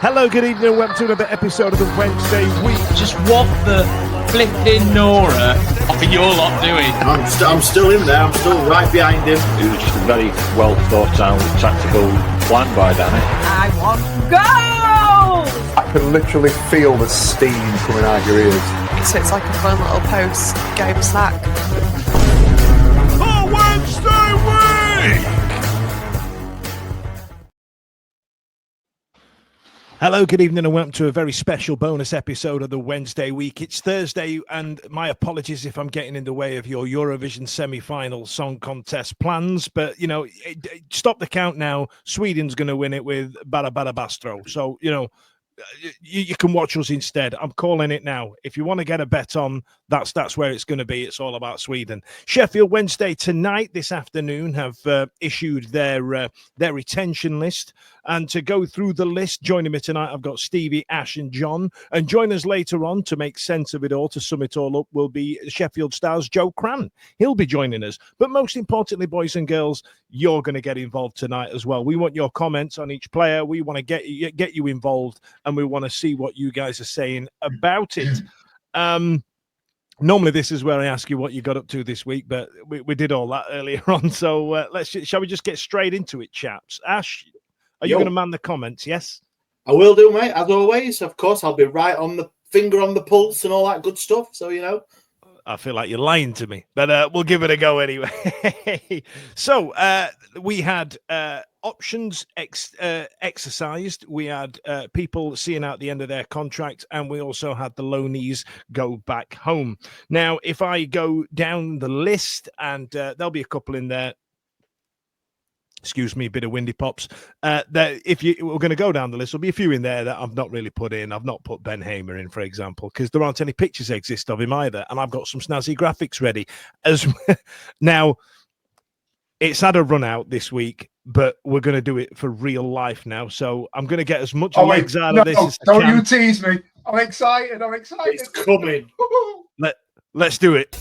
Hello, good evening, and welcome to another episode of the Wednesday Week. Just what the flipping Nora are you lot doing? I'm still in there. I'm still right behind him. It was just a very well thought out tactical plan by Danny. I want goals! I can literally feel the steam coming out your ears. So it's like a fun little post-game snack. The Wednesday Week! Hello, good evening, and welcome to a very special bonus episode of the Wednesday Week. It's Thursday, and my apologies if I'm getting in the way of your Eurovision semi-final song contest plans, but, you know, stop the count now. Sweden's going to win it with Bara Bara Bastro. So, you know, you can watch us instead. I'm calling it now. If you want to get a bet on, that's where it's going to be. It's all about Sweden. Sheffield Wednesday tonight, this afternoon, have issued their retention list. And to go through the list, joining me tonight, I've got Stevie, Ash and John. And join us later on to make sense of it all, to sum it all up, will be Sheffield Stars' Joe Cran. He'll be joining us. But most importantly, boys and girls, you're going to get involved tonight as well. We want your comments on each player. We want to get you involved, and we want to see what you guys are saying about it. Normally, this is where I ask you what you got up to this week, but we did all that earlier on. So shall we just get straight into it, chaps? Ash, are you going to man the comments? Yes, I will do, mate. As always, of course, I'll be right on the finger on the pulse and all that good stuff. So, you know. I feel like you're lying to me, but we'll give it a go anyway. So we had options exercised. We had people seeing out the end of their contract, and we also had the loanees go back home. Now, if I go down the list, and there'll be a couple in there. Excuse me, a bit of windy pops. That we're going to go down the list, there'll be a few in there that I've not really put in. I've not put Ben Hamer in, for example, because there aren't any pictures exist of him either, and I've got some snazzy graphics ready. Now, it's had a run out this week, but we're going to do it for real life now. So I'm going to get as much legs out of this as I can. Don't you tease me. I'm excited. It's coming. Let's do it.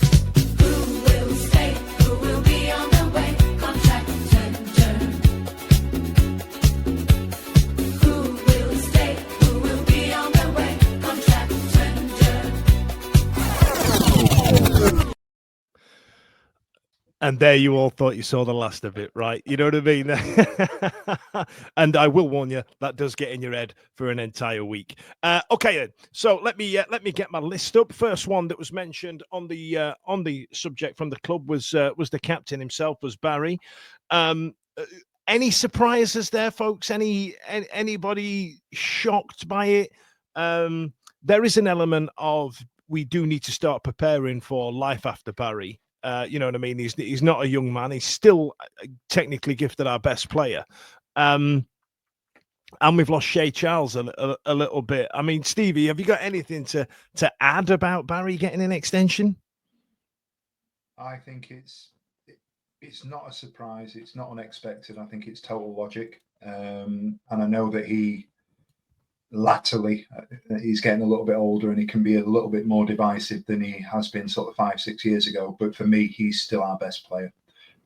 And there you all thought you saw the last of it, right? You know what I mean? And I will warn you, that does get in your head for an entire week. Okay, then. So let me get my list up. First one that was mentioned on the subject from the club was the captain himself, was Barry. Any surprises there, folks? Anybody shocked by it? There is an element of we do need to start preparing for life after Barry. You know what I mean? He's not a young man. He's still technically gifted our best player. And we've lost Shea Charles a little bit. I mean, Stevie, have you got anything to add about Barry getting an extension? I think it's not a surprise. It's not unexpected. I think it's total logic. And I know that latterly, he's getting a little bit older and he can be a little bit more divisive than he has been sort of 5-6 years ago. But for me, he's still our best player.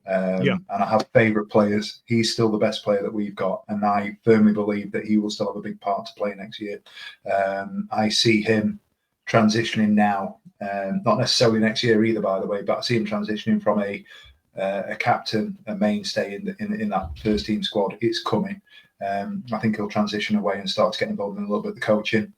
And I have favourite players. He's still the best player that we've got. And I firmly believe that he will still have a big part to play next year. I see him transitioning now, not necessarily next year either, by the way, but I see him transitioning from a captain, a mainstay in that first team squad. It's coming. I think he'll transition away and start to get involved in a little bit of the coaching.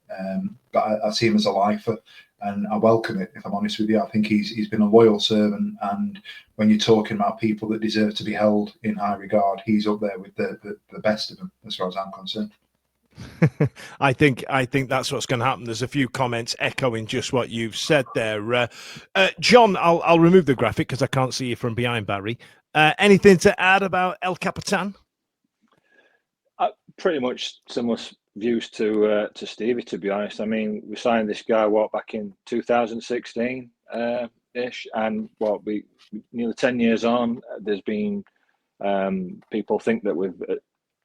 But I see him as a lifer, and I welcome it, if I'm honest with you. I think he's been a loyal servant, and when you're talking about people that deserve to be held in high regard, he's up there with the best of them, as far as I'm concerned. I think that's what's going to happen. There's a few comments echoing just what you've said there. John, I'll remove the graphic because I can't see you from behind Barry. Anything to add about El Capitan? Pretty much similar views to Stevie, to be honest. I mean, we signed this guy back in 2016 ish, and we nearly 10 years on. There's been people think that we've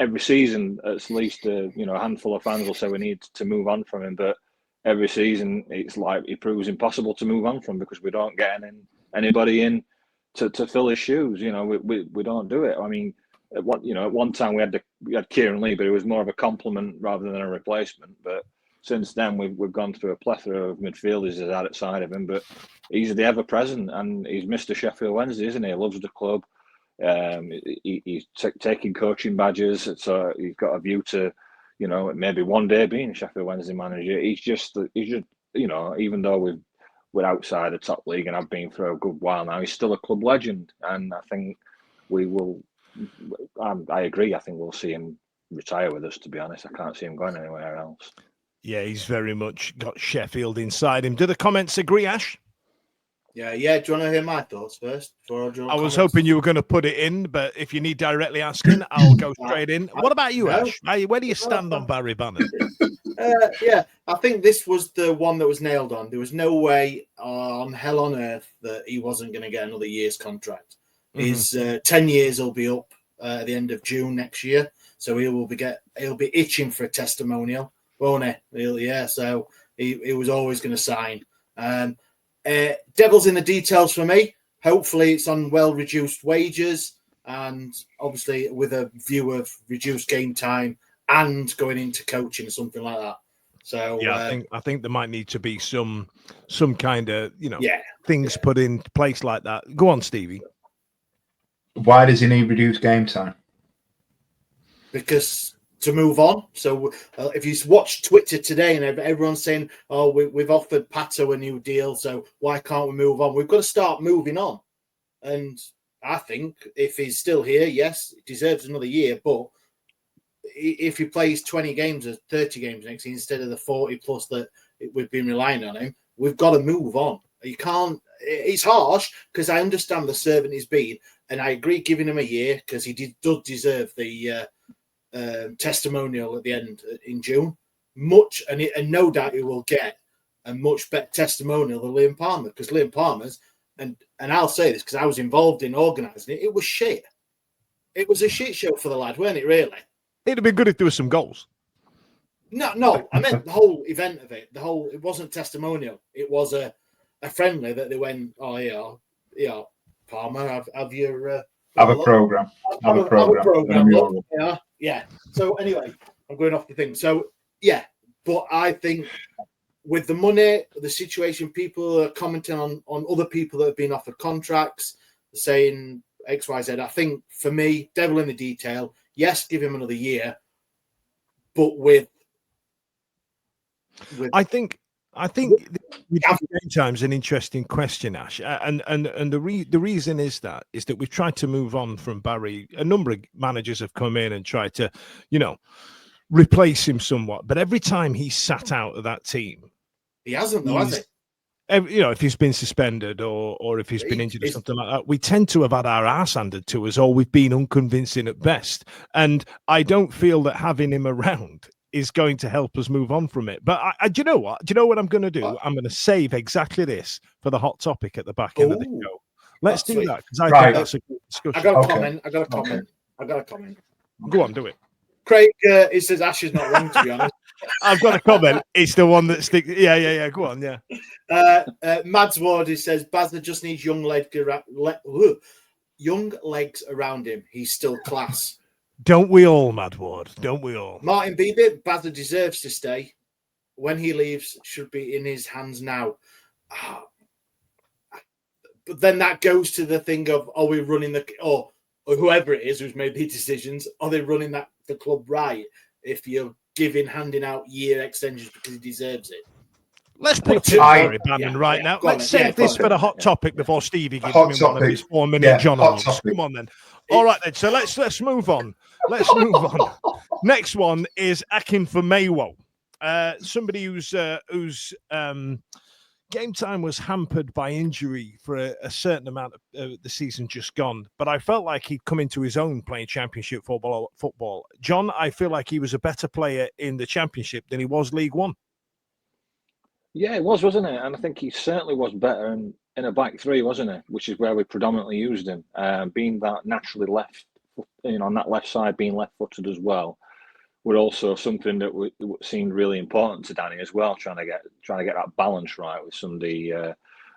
every season at least a handful of fans will say we need to move on from him, but every season it's like it proves impossible to move on from because we don't get anybody in to fill his shoes. We don't do it. I mean, at one time we had Kieran Lee, but it was more of a complement rather than a replacement. But since then, we've gone through a plethora of midfielders outside of him. But he's the ever present, and he's Mr. Sheffield Wednesday, isn't he? He loves the club. He's taking coaching badges, so he's got a view to, maybe one day being a Sheffield Wednesday manager. He's just, even though we're outside the top league and have been for a good while now, he's still a club legend, and I think we will. I agree. I think we'll see him retire with us. To be honest, I can't see him going anywhere else. Yeah, he's very much got Sheffield inside him. Do the comments agree, Ash? Yeah. Do you want to hear my thoughts first? I was hoping you were going to put it in, but if you need directly asking, I'll go straight in. What about you, Ash? Where do you stand on Barry Bannan? Yeah, I think this was the one that was nailed on. There was no way on hell on earth that he wasn't going to get another year's contract. His 10 years will be up at the end of June next year, so he'll be itching for a testimonial, won't he? So he was always going to sign. Devil's in the details for me. Hopefully, it's on well-reduced wages, and obviously with a view of reduced game time and going into coaching or something like that. So yeah, I think there might need to be some kind of things put in place like that. Go on, Stevie. Why does he need reduced game time? Because to move on. So if you watch Twitter today and everyone's saying, "Oh, we've offered Pato a new deal, so why can't we move on?" We've got to start moving on. And I think if he's still here, yes, he deserves another year. But if he plays 20 games or 30 games next year instead of the 40 plus that we've been relying on him, we've got to move on. You can't. It's harsh because I understand the servant he's been, and I agree giving him a year because he does deserve the testimonial at the end in June. And no doubt he will get a much better testimonial than Liam Palmer, because Liam Palmer's, and I'll say this because I was involved in organising it. It was shit. It was a shit show for the lad, weren't it? Really. It'd be good if there was some goals. No, I meant the whole event of it. It wasn't testimonial. It was a friendly that they went, "Oh yeah, Palmer, have your have a program. Have a program. Yeah. So anyway, I'm going off the thing. So yeah, but I think with the money, the situation, people are commenting on other people that have been offered contracts, saying X, Y, Z. I think for me, devil in the detail. Yes, give him another year, but with I think game time's an interesting question, Ash, and the reason is that we've tried to move on from Barry. A number of managers have come in and tried to, replace him somewhat, but every time he's sat out of that team, he hasn't, though, has he? If he's been suspended or if he's been injured or something like that, we tend to have had our arse handed to us, or we've been unconvincing at best. And I don't feel that having him around is going to help us move on from it. But do you know what? Do you know what I'm going to do? I'm going to save exactly this for the hot topic at the back end of the show. Let's do that, because I think that's a good discussion. I got a comment. Go on, do it. Craig, he says Ash is not wrong, to be honest. I've got a comment. It's the one that sticks. Yeah. Go on, yeah. Mads Ward, he says Bazza just needs young legs around him. He's still class. Don't we all, Mad Ward? Don't we all? Martin Beebe, Bazza deserves to stay. When he leaves, should be in his hands now. But then that goes to the thing of, are we running or whoever it is who's made these decisions, are they running the club right if you're handing out year extensions because he deserves it? Let's put Barry Bannan now. Let's save this for the hot topic before Stevie gives me one of his 4-minute John Oaks. Come on then. All right then. So let's move on. Next one is Akin for Maywo. Somebody whose game time was hampered by injury for a certain amount of the season just gone, but I felt like he'd come into his own playing championship football. John, I feel like he was a better player in the championship than he was League One. Yeah, it was, wasn't it? And I think he certainly was better in a back three, wasn't it? Which is where we predominantly used him, being that naturally left, on that left side, being left-footed as well. Were also something that seemed really important to Danny as well, trying to get that balance right with somebody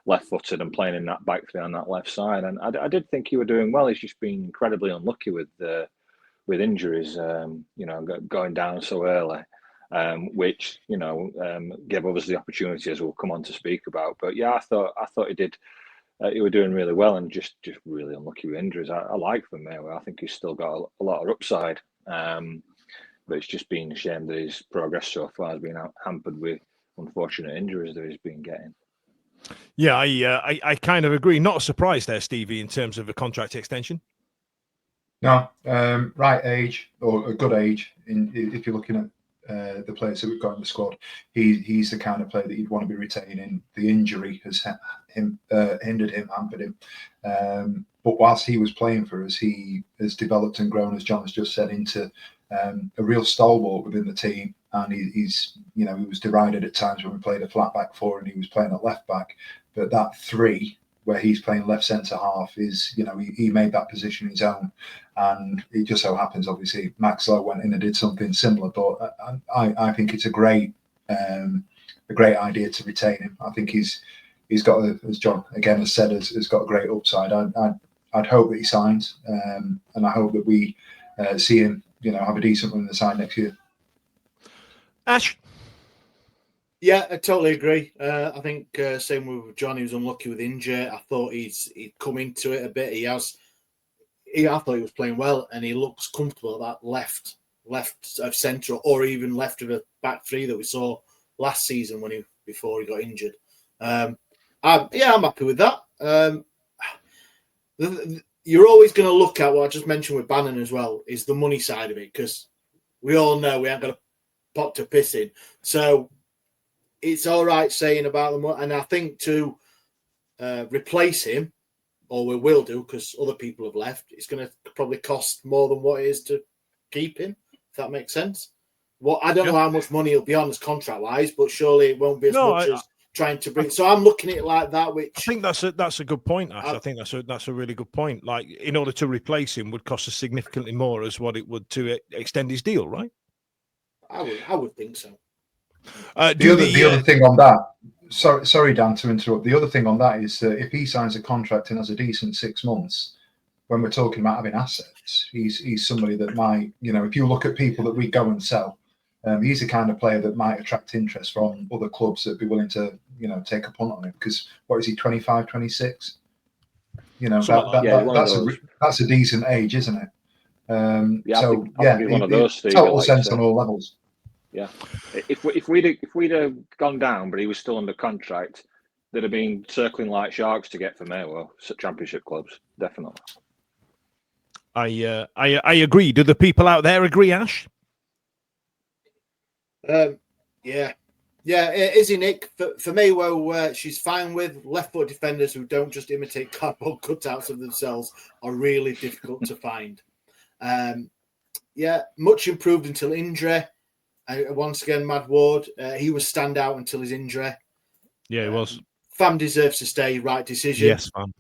left-footed and playing in that back three on that left side. And I did think he were doing well. He's just been incredibly unlucky with with injuries, going down so early, which gave others the opportunity, as we'll come on to speak about. But yeah, I thought he did. He was doing really well, and just really unlucky with injuries. I like Vermeer. I think he's still got a lot of upside, but it's just been a shame that his progress so far has been hampered with unfortunate injuries that he's been getting. Yeah, I kind of agree. Not a surprise there, Stevie, in terms of a contract extension. No, right age or a good age. If you're looking at the players that we've got in the squad, he's the kind of player that you'd want to be retaining. The injury has hindered him, hampered him. But whilst he was playing for us, he has developed and grown, as John has just said, into a real stalwart within the team. And he was derided at times when we played a flat back four and he was playing at left back. But that three, where he's playing left centre half, is, he made that position his own. And it just so happens, obviously, Max Lowe went in and did something similar. But I think it's a great idea to retain him. I think he's got, as John again has said, has got a great upside. I'd hope that he signs, and I hope that we see him, have a decent one in the side next year. Ash? Yeah, I totally agree. I think same with John. He was unlucky with injury. I thought he'd come into it a bit. I thought he was playing well, and he looks comfortable at that left of centre, or even left of a back three that we saw last season before he got injured. I'm happy with that. You're always going to look at what I just mentioned with Bannon as well, is the money side of it, because we all know we ain't got a pot to piss in. So it's all right saying about them, and I think to replace him, or we will do, because other people have left, it's going to probably cost more than what it is to keep him, if that makes sense. I don't know how much money he'll be on as contract-wise, but surely it won't be as much as trying to bring. So I'm looking at it like that. Which I think that's a good point, Ash. I think that's a really good point. Like, in order to replace him would cost us significantly more as what it would to extend his deal, right? I would think so. The other thing on that, sorry, Dan, to interrupt. The other thing on that is if he signs a contract and has a decent 6 months, when we're talking about having assets, he's somebody that might, if you look at people that we go and sell, he's the kind of player that might attract interest from other clubs that'd be willing to, take a punt on him. Because what is he, 25, 26? That's a decent age, isn't it? I think one of those total sense on all levels. Yeah, if we'd have gone down, but he was still under contract, they'd have been circling like sharks to get for Mayo Championship clubs, definitely. I agree. Do the people out there agree, Ash? Yeah, Izzy, Nick, for me, she's fine with left foot defenders who don't just imitate cardboard cutouts of themselves are really difficult to find. Much improved until injury. Once again, Mad Ward, he was standout until his injury. Yeah, he was. Fam deserves to stay. Right decision. Yes, Fam.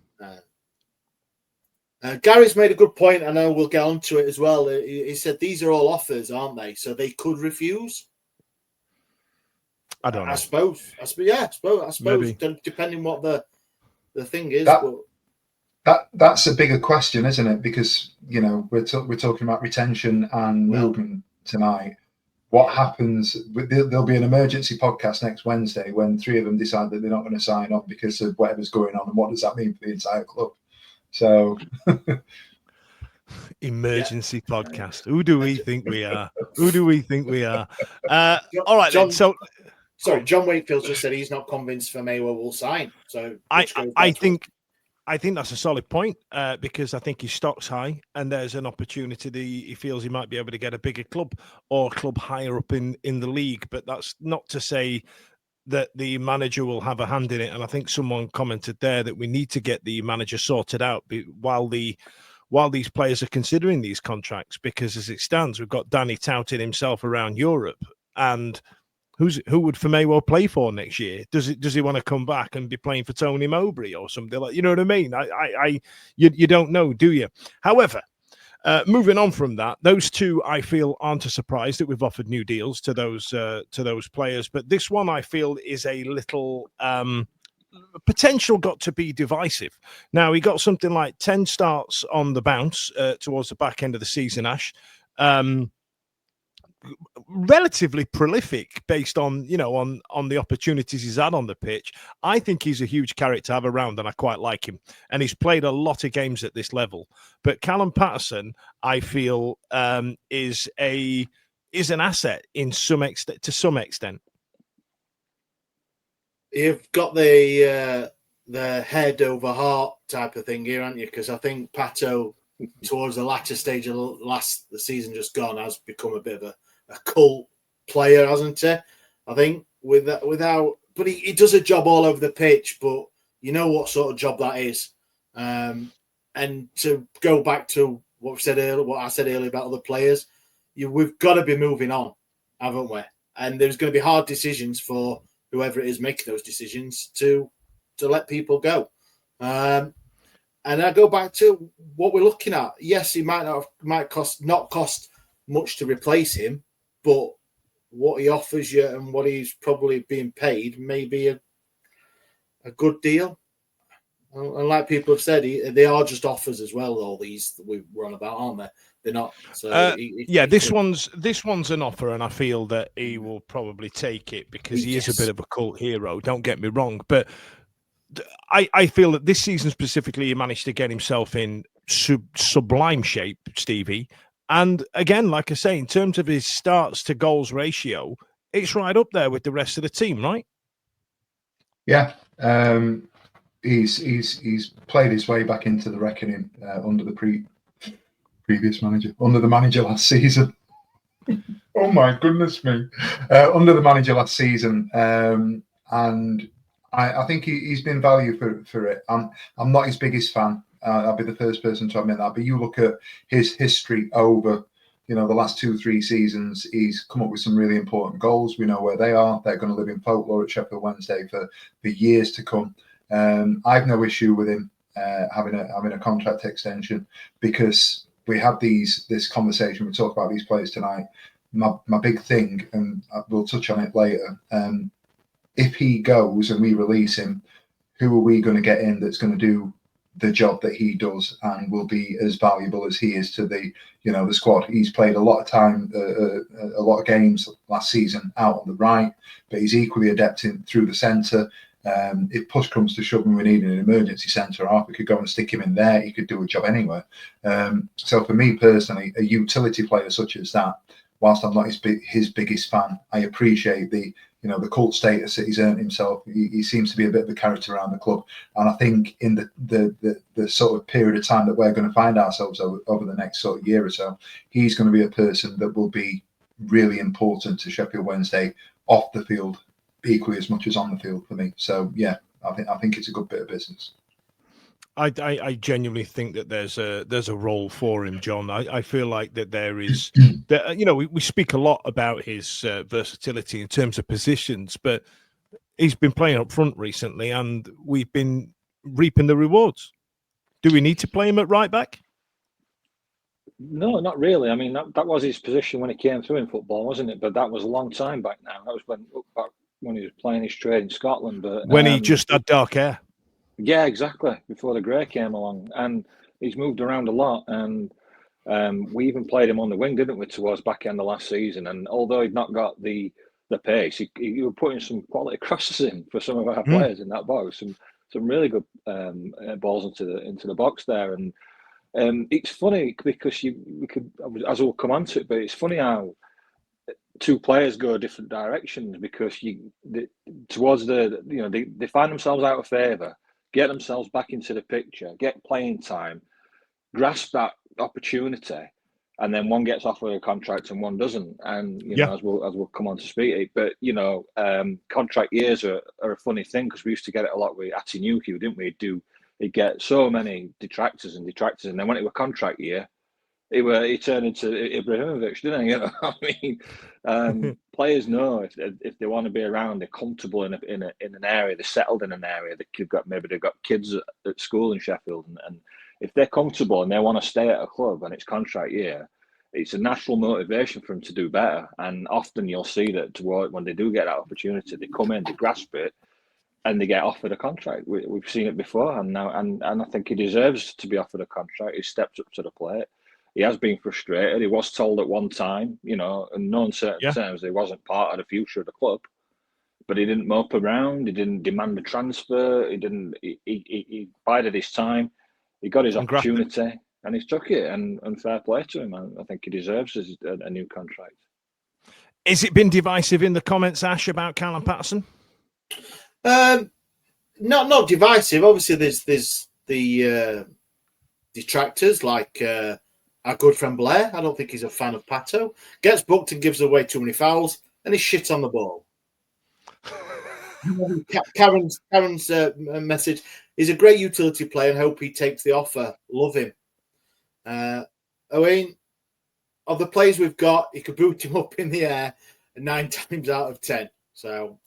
Gary's made a good point. I know we'll get onto it as well. He said these are all offers, aren't they? So they could refuse. I don't know. I suppose. Maybe. Depending what the thing is. That's a bigger question, isn't it? Because we're talking about retention and movement tonight. What happens? There'll be an emergency podcast next Wednesday when 3 of them decide that they're not going to sign on because of whatever's going on, and what does that mean for the entire club? So, emergency podcast. Who do we think we are? All right, John, then. So, sorry, John Wakefield just said he's not convinced Vermeer will sign. So, I think that's a solid point because I think his stock's high and there's an opportunity. He feels he might be able to get a bigger club or club higher up in the league. But that's not to say that the manager will have a hand in it. And I think someone commented there that we need to get the manager sorted out while these players are considering these contracts, because as it stands, we've got Danny touting himself around Europe, and who would Firmino play for next year? Does he want to come back and be playing for Tony Mowbray or something like? You know what I mean? You don't know, do you? However, moving on from that, those two I feel aren't a surprise that we've offered new deals to those players, but this one I feel is a little potential got to be divisive. Now he got something like 10 starts on the bounce towards the back end of the season, Ash. relatively prolific based on on the opportunities he's had on the pitch. I think he's a huge character to have around, and I quite like him. And he's played a lot of games at this level. But Callum Paterson, I feel, is an asset in some extent. To some extent, you've got the head over heart type of thing here, haven't you? Because I think Pato, towards the latter stage of the season just gone, has become a bit of a cult player, hasn't he? I think but he does a job all over the pitch, but you know what sort of job that is. And to go back to what I said earlier about other players, we've got to be moving on, haven't we? And there's going to be hard decisions for whoever it is making those decisions to let people go. And I go back to what we're looking at. Yes, it might not cost much to replace him, but what he offers you and what he's probably being paid may be a good deal. And like people have said, they are just offers as well. All these that we run about, aren't they? They're not. So this one's an offer, and I feel that he will probably take it because he is a bit of a cult hero. Don't get me wrong, but I feel that this season specifically, he managed to get himself in sublime shape, Stevie. And again, like I say, in terms of his starts to goals ratio, it's right up there with the rest of the team, right? Yeah. He's played his way back into the reckoning under the previous manager, under the manager last season. Oh my goodness me! Under the manager last season, and I think he's been value for it. I'm not his biggest fan. I'll be the first person to admit that. But you look at his history over, the last 2-3 seasons. He's come up with some really important goals. We know where they are. They're going to live in folklore at Sheffield Wednesday for years to come. I've no issue with him having a contract extension, because we have this conversation. We talk about these players tonight. My big thing, and we'll touch on it later. If he goes and we release him, who are we going to get in that's going to do the job that he does and will be as valuable as he is to the squad? He's played a lot of time, a lot of games last season out on the right, but he's equally adept through the centre. If push comes to shove and we need an emergency centre half, we could go and stick him in there. He could do a job anywhere. So for me personally, a utility player such as that, whilst I'm not his biggest fan, I appreciate the cult status that he's earned himself. He seems to be a bit of a character around the club, and I think in the sort of period of time that we're going to find ourselves over the next sort of year or so, he's going to be a person that will be really important to Sheffield Wednesday off the field equally as much as on the field for me. So yeah, I think it's a good bit of business. I genuinely think that there's a role for him, John. I feel like that there is that we speak a lot about his versatility in terms of positions, but he's been playing up front recently, and we've been reaping the rewards. Do we need to play him at right back? No, not really. I mean, that was his position when he came through in football, wasn't it? But that was a long time back now. That was when he was playing his trade in Scotland. But when he just had dark hair. Yeah, exactly. Before the grey came along, and he's moved around a lot. And we even played him on the wing, didn't we, towards back end of last season? And although he'd not got the pace, he was putting some quality crosses in for some of our players in that box. Some really good balls into the box there. And it's funny because we could, as we'll come on to it, but it's funny how two players go different directions, because they find themselves out of favour, get themselves back into the picture, get playing time, grasp that opportunity, and then one gets offered a contract and one doesn't. And as we'll come on to speak, but contract years are a funny thing, because we used to get it a lot with Atinuki, didn't we? He'd get so many detractors, and then when it was contract year, he turned into Ibrahimovic, didn't he? I mean, players know if they want to be around, they're comfortable in an area, they're settled in an area. They've got kids at school in Sheffield, and if they're comfortable and they want to stay at a club and it's contract year, it's a natural motivation for them to do better. And often you'll see that when they do get that opportunity, they come in, they grasp it, and they get offered a contract. We've seen it before, and I think he deserves to be offered a contract. He stepped up to the plate. he has been frustrated. He was told at one time, you know, in no uncertain terms, he wasn't part of the future of the club. But he didn't mope around. He didn't demand a transfer. He didn't. He bided his time. He got his opportunity, and he's took it. And fair play to him. I think he deserves a new contract. Has it been divisive in the comments, Ash, about Callum Paterson? Not divisive. Obviously, there's the detractors like our good friend Blair. I don't think he's a fan of Pato. Gets booked and gives away too many fouls, and he's shit on the ball. Karen's message: he's a great utility player and hope he takes the offer. Love him. Owen, of the players we've got, you could boot him up in the air 9 times out of 10. So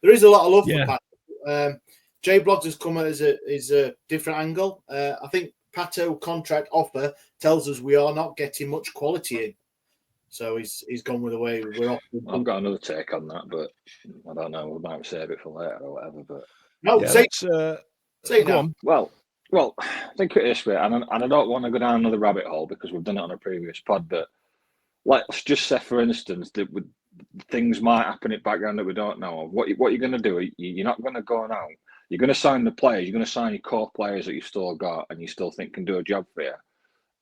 there is a lot of love for Pato. Jay Bloggs has come as a different angle. I think Pato contract offer tells us we are not getting much quality in. So he's gone with the way we're off. I've got another take on that, but I don't know. We might save it for later or whatever. But no, say go on. Well, think of it this way, and I don't want to go down another rabbit hole because we've done it on a previous pod. But let's just say, for instance, that things might happen in the background that we don't know of. What you're going to do? You're not going to go out. You're going to sign the players. You're going to sign your core players that you've still got and you still think can do a job for you,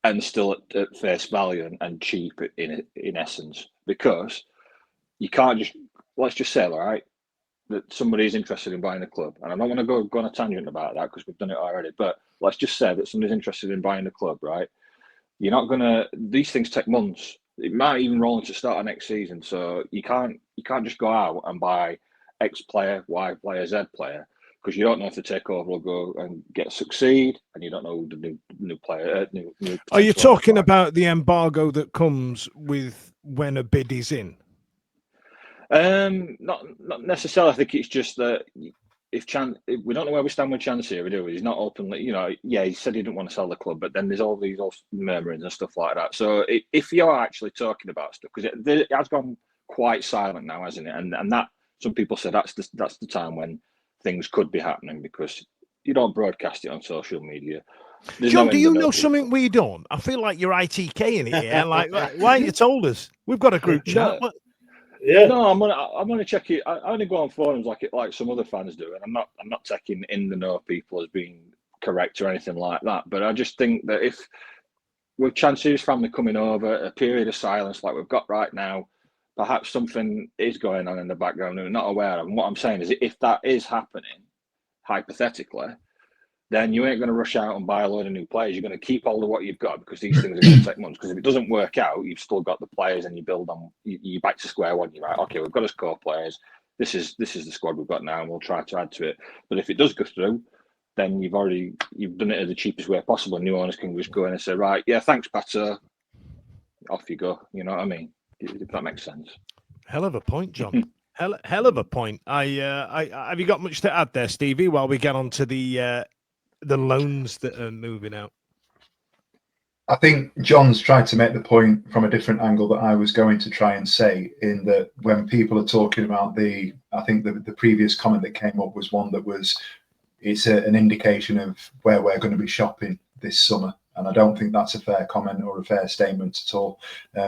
and still at face value and cheap in essence, because you can't just, let's just say, all right, that somebody's interested in buying the club. And I don't want to go on a tangent about that because we've done it already, but let's just say that somebody's interested in buying the club, right? You're not going to, these things take months. It might even roll into start of next season. So you can't just go out and buy X player, Y player, Z player, because you don't know if the takeover will go and succeed, and you don't know who the new player. New Are you talking about the embargo that comes with when a bid is in? Not necessarily. I think it's just that if we don't know where we stand with Chance here, do we? He's not openly, he said he didn't want to sell the club, but then there's all these murmurings and stuff like that. So if you're actually talking about stuff, because it has gone quite silent now, hasn't it? And that some people say that's the time when things could be happening, because you don't broadcast it on social media. There's John, no do you know something we don't? I feel like you're ITK in it here. Like, why haven't you told us? We've got a group chat. Yeah. No, I'm gonna check it. I only go on forums like some other fans do, and I'm not taking in the know people as being correct or anything like that. But I just think that if with Chance's family coming over, a period of silence like we've got right now, perhaps something is going on in the background and we're not aware of. And what I'm saying is, if that is happening, hypothetically, then you ain't going to rush out and buy a load of new players. You're going to keep hold of what you've got, because these things are going to take months. Because if it doesn't work out, you've still got the players, and you build on. You back to square one. You're right. Okay, we've got us core players. This is the squad we've got now, and we'll try to add to it. But if it does go through, then you've done it in the cheapest way possible. New owners can just go in and say, right, yeah, thanks, Pato. Off you go. You know what I mean? If that makes sense. Hell of a point, John. hell of a point. I have you got much to add there, Stevie? While we get on to the loans that are moving out. I think John's tried to make the point from a different angle that I was going to try and say, in that when people are talking about I think the previous comment that came up was one that was, it's an indication of where we're going to be shopping this summer. And I don't think that's a fair comment or a fair statement at all.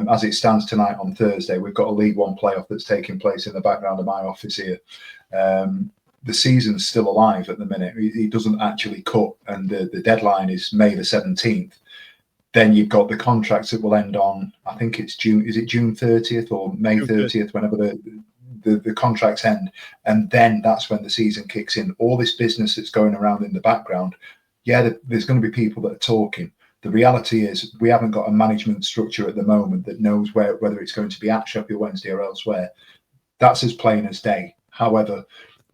As it stands tonight on Thursday, we've got a League One playoff that's taking place in the background of my office here. The season's still alive at the minute. It doesn't actually cut, and the deadline is May the 17th. Then you've got the contracts that will end on, I think it's June. Is it June 30th or May 30th? Whenever the contracts end, and then that's when the season kicks in. All this business that's going around in the background. Yeah, there's going to be people that are talking. The reality is we haven't got a management structure at the moment that knows whether it's going to be at Sheffield Wednesday or elsewhere. That's as plain as day. However,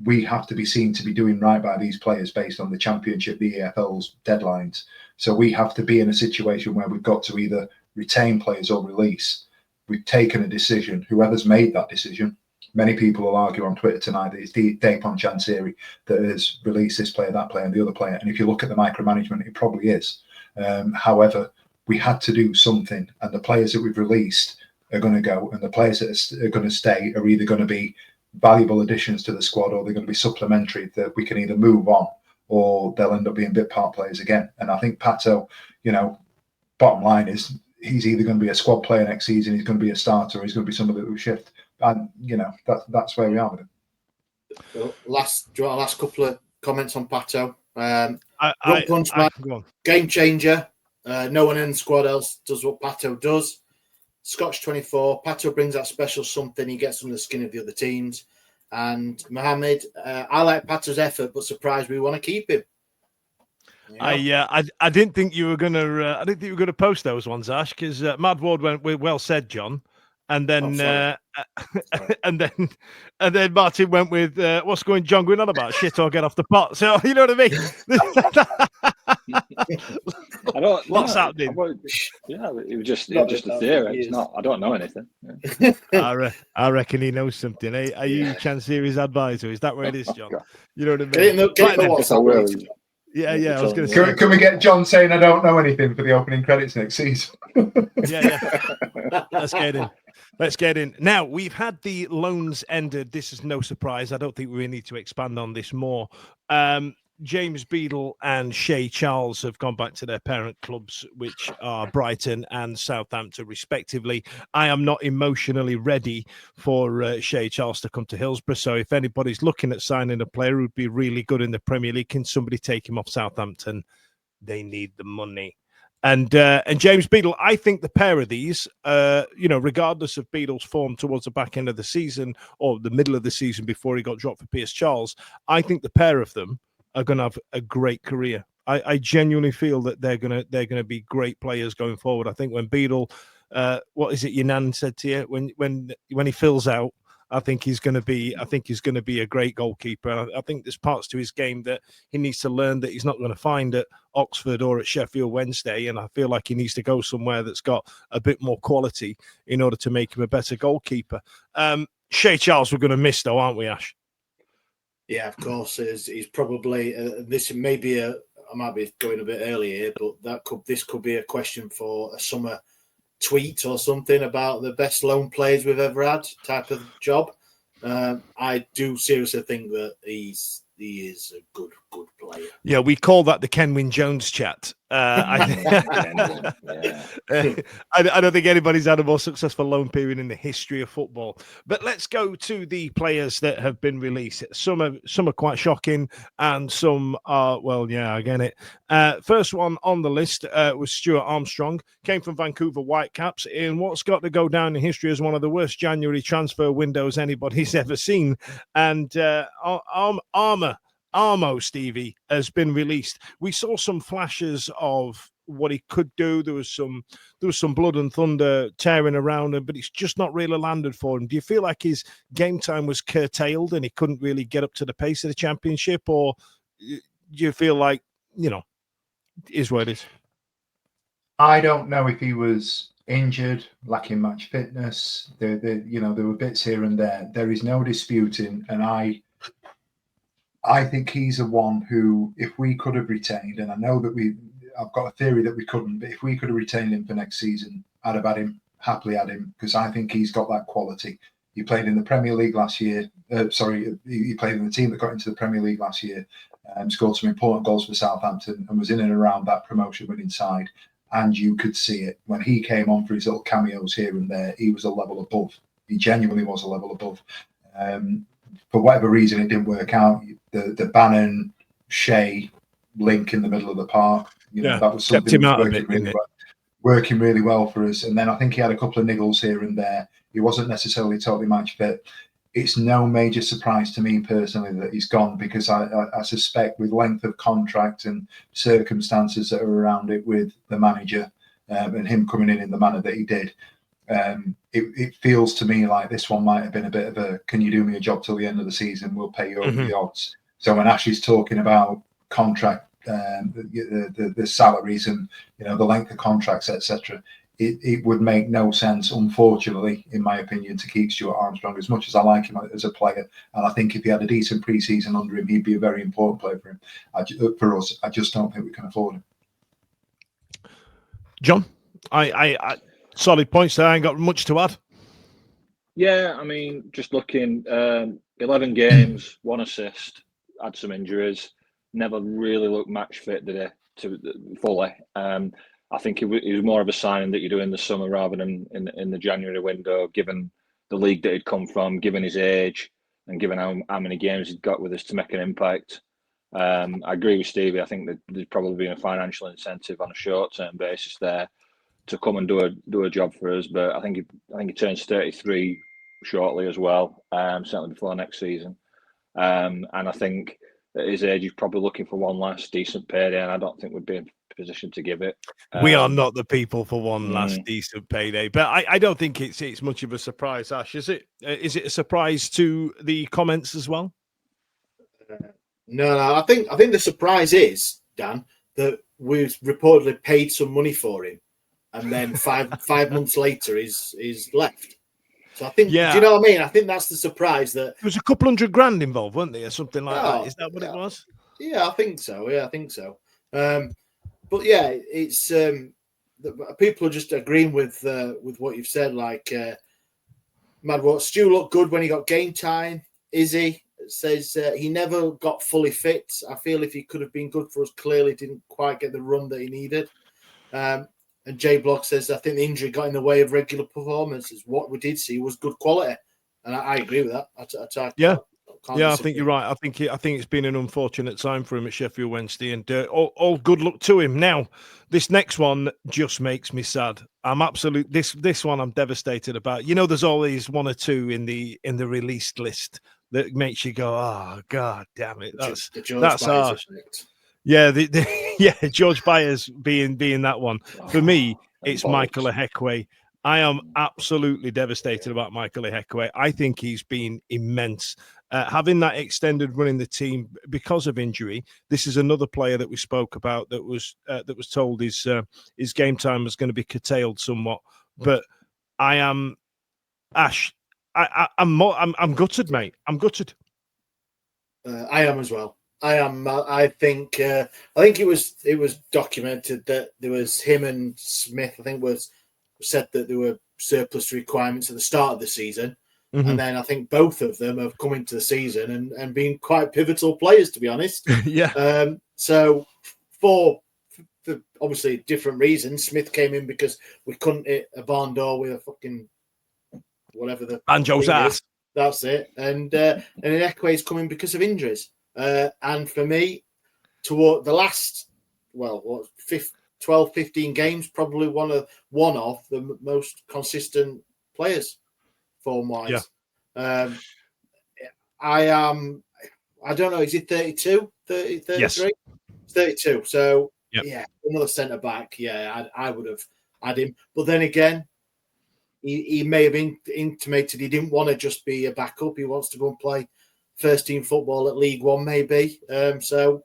we have to be seen to be doing right by these players based on the Championship, the EFL's deadlines. So we have to be in a situation where we've got to either retain players or release. We've taken a decision. Whoever's made that decision, many people will argue on Twitter tonight that it's Dapon Chansiri that has released this player, that player, and the other player. And if you look at the micromanagement, it probably is. However, we had to do something, and the players that we've released are going to go, and the players that are going to stay are either going to be valuable additions to the squad, or they're going to be supplementary that we can either move on, or they'll end up being bit part players again. And I think Pato, bottom line is he's either going to be a squad player next season, he's going to be a starter, or he's going to be somebody that will shift. And that's where we are with him. Well, last couple of comments on Pato. Go on. Game changer. No one in the squad else does what Pato does. Scotch 24. Pato brings that special something. He gets under the skin of the other teams. And Mohammed, I like Pato's effort, but surprised we want to keep him. I didn't think you were gonna. I didn't think you were gonna post those ones, Ash, because Mad Ward went with "Well said, John," and then and then Martin went with "What's going John going on about? Shit or get off the pot." So you know what I mean. I don't. What's happening? It was just a theory. It's not. I don't know anything. Yeah. I reckon he knows something. Are you Chance Series advisor? Is that where it is, John? You know what I mean? Yeah. I was going to say. Can we get John saying I don't know anything for the opening credits next season? Yeah. Let's get in. Now, we've had the loans ended. This is no surprise. I don't think we need to expand on this more. James Beadle and Shay Charles have gone back to their parent clubs, which are Brighton and Southampton, respectively. I am not emotionally ready for Shay Charles to come to Hillsborough. So if anybody's looking at signing a player who'd be really good in the Premier League, can somebody take him off Southampton? They need the money. And James Beadle, I think the pair of these, regardless of Beadle's form towards the back end of the season or the middle of the season before he got dropped for Pierce Charles, I think the pair of them are going to have a great career. I genuinely feel that they're going to be great players going forward. I think when Beadle, what is it your nan said to you? When he fills out, I think he's going to be a great goalkeeper. I think there's parts to his game that he needs to learn that he's not going to find at Oxford or at Sheffield Wednesday, and I feel like he needs to go somewhere that's got a bit more quality in order to make him a better goalkeeper. Shay Charles we're going to miss though, aren't we, Ash? Yeah, of course. He's probably this may be I might be going a bit early here, but this could be a question for a summer tweet or something about the best loan players we've ever had type of job. I do seriously think that he is a good player. Yeah, we call that the Kenwyn Jones chat. I don't think anybody's had a more successful loan period in the history of football. But let's go to the players that have been released. Some are quite shocking, and some are, well, yeah, I get it. First one on the list was Stuart Armstrong, came from Vancouver Whitecaps in what's got to go down in history as one of the worst January transfer windows anybody's ever seen. And Armo, Stevie, has been released. We saw some flashes of what he could do. There was some blood and thunder tearing around him, but it's just not really landed for him. Do you feel like his game time was curtailed and he couldn't really get up to the pace of the Championship, or do you feel like, is what it is? I don't know if he was injured, lacking match fitness. There were bits here and there. There is no disputing, and I think he's a one who, if we could have retained, and I know that I've got a theory that we couldn't, but if we could have retained him for next season, I'd have happily had him, because I think he's got that quality. He played in the Premier League last year. He played in the team that got into the Premier League last year, scored some important goals for Southampton, and was in and around that promotion winning side. And you could see it when he came on for his little cameos here and there. He was a level above. He genuinely was a level above. For whatever reason, it didn't work out. The Bannon Shea link in the middle of the park, that was something that was working really well for us. And then I think he had a couple of niggles here and there. He wasn't necessarily totally match fit. It's no major surprise to me personally that he's gone, because I suspect with length of contract and circumstances that are around it with the manager and him coming in the manner that he did, it feels to me like this one might have been a bit of a, can you do me a job till the end of the season? We'll pay you over the odds. So when Ash is talking about contract, the salaries and the length of contracts, etc., it would make no sense, unfortunately, in my opinion, to keep Stuart Armstrong, as much as I like him as a player. And I think if he had a decent pre-season under him, he'd be a very important player for him. For us, I just don't think we can afford him. John, I solid points there. I ain't got much to add. Yeah, I mean, just looking, 11 games, 1 assist, had some injuries, never really looked match fit, did he, fully. I think it was more of a signing that you do in the summer rather than in the January window, given the league that he'd come from, given his age, and given how many games he'd got with us to make an impact. I agree with Stevie. I think that there's probably been a financial incentive on a short-term basis there to come and do a job for us. But I think he turns 33 shortly as well, certainly before next season. And I think at his age, he's probably looking for one last decent payday, and I don't think we'd be in a position to give it. We are not the people for one last decent payday, but I don't think it's much of a surprise, Ash. Is it? Is it a surprise to the comments as well? No, I think the surprise is, Dan, that we've reportedly paid some money for him, and then five months later he's left. So I think, do you know what I mean? I think that's the surprise. That there was a couple $100,000 involved, weren't there, or something like that? Is that what it was? Yeah, I think so. Yeah, I think so. But yeah, it's people are just agreeing with what you've said. Like, Mad Stu looked good when he got game time. Izzy says he never got fully fit. I feel if he could have been good for us, clearly didn't quite get the run that he needed. And J Block says, I think the injury got in the way of regular performances. What we did see was good quality. And I agree with that. I think you're right. I think it's been an unfortunate time for him at Sheffield Wednesday, and all good luck to him. Now, this next one just makes me sad. This one I'm devastated about. You know, there's always one or two in the released list that makes you go, oh God damn it. That's harsh. Yeah, George Byers being that one. For me, it's Michael Ehekwe. I am absolutely devastated about Michael Ehekwe. I think he's been immense. Having that extended run in the team because of injury, this is another player that we spoke about that was told his game time was going to be curtailed somewhat. But I am, Ash, I'm gutted, mate. I'm gutted. I am as well. I am. I think it was documented that there was him and Smith. I think was said that there were surplus requirements at the start of the season, and then I think both of them have come into the season and been quite pivotal players, to be honest. So for obviously different reasons, Smith came in because we couldn't hit a barn door with a fucking whatever the banjo's ass. That's it. And Ehekwe is coming because of injuries. And for me, toward the last, 12, 15 games, probably one of the most consistent players form-wise. Yeah. I don't know, is he 32? 30, 33? Yes. 32. So, another centre-back. Yeah, I would have had him. But then again, he may have intimated he didn't want to just be a backup. He wants to go and play first-team football at League One, maybe. So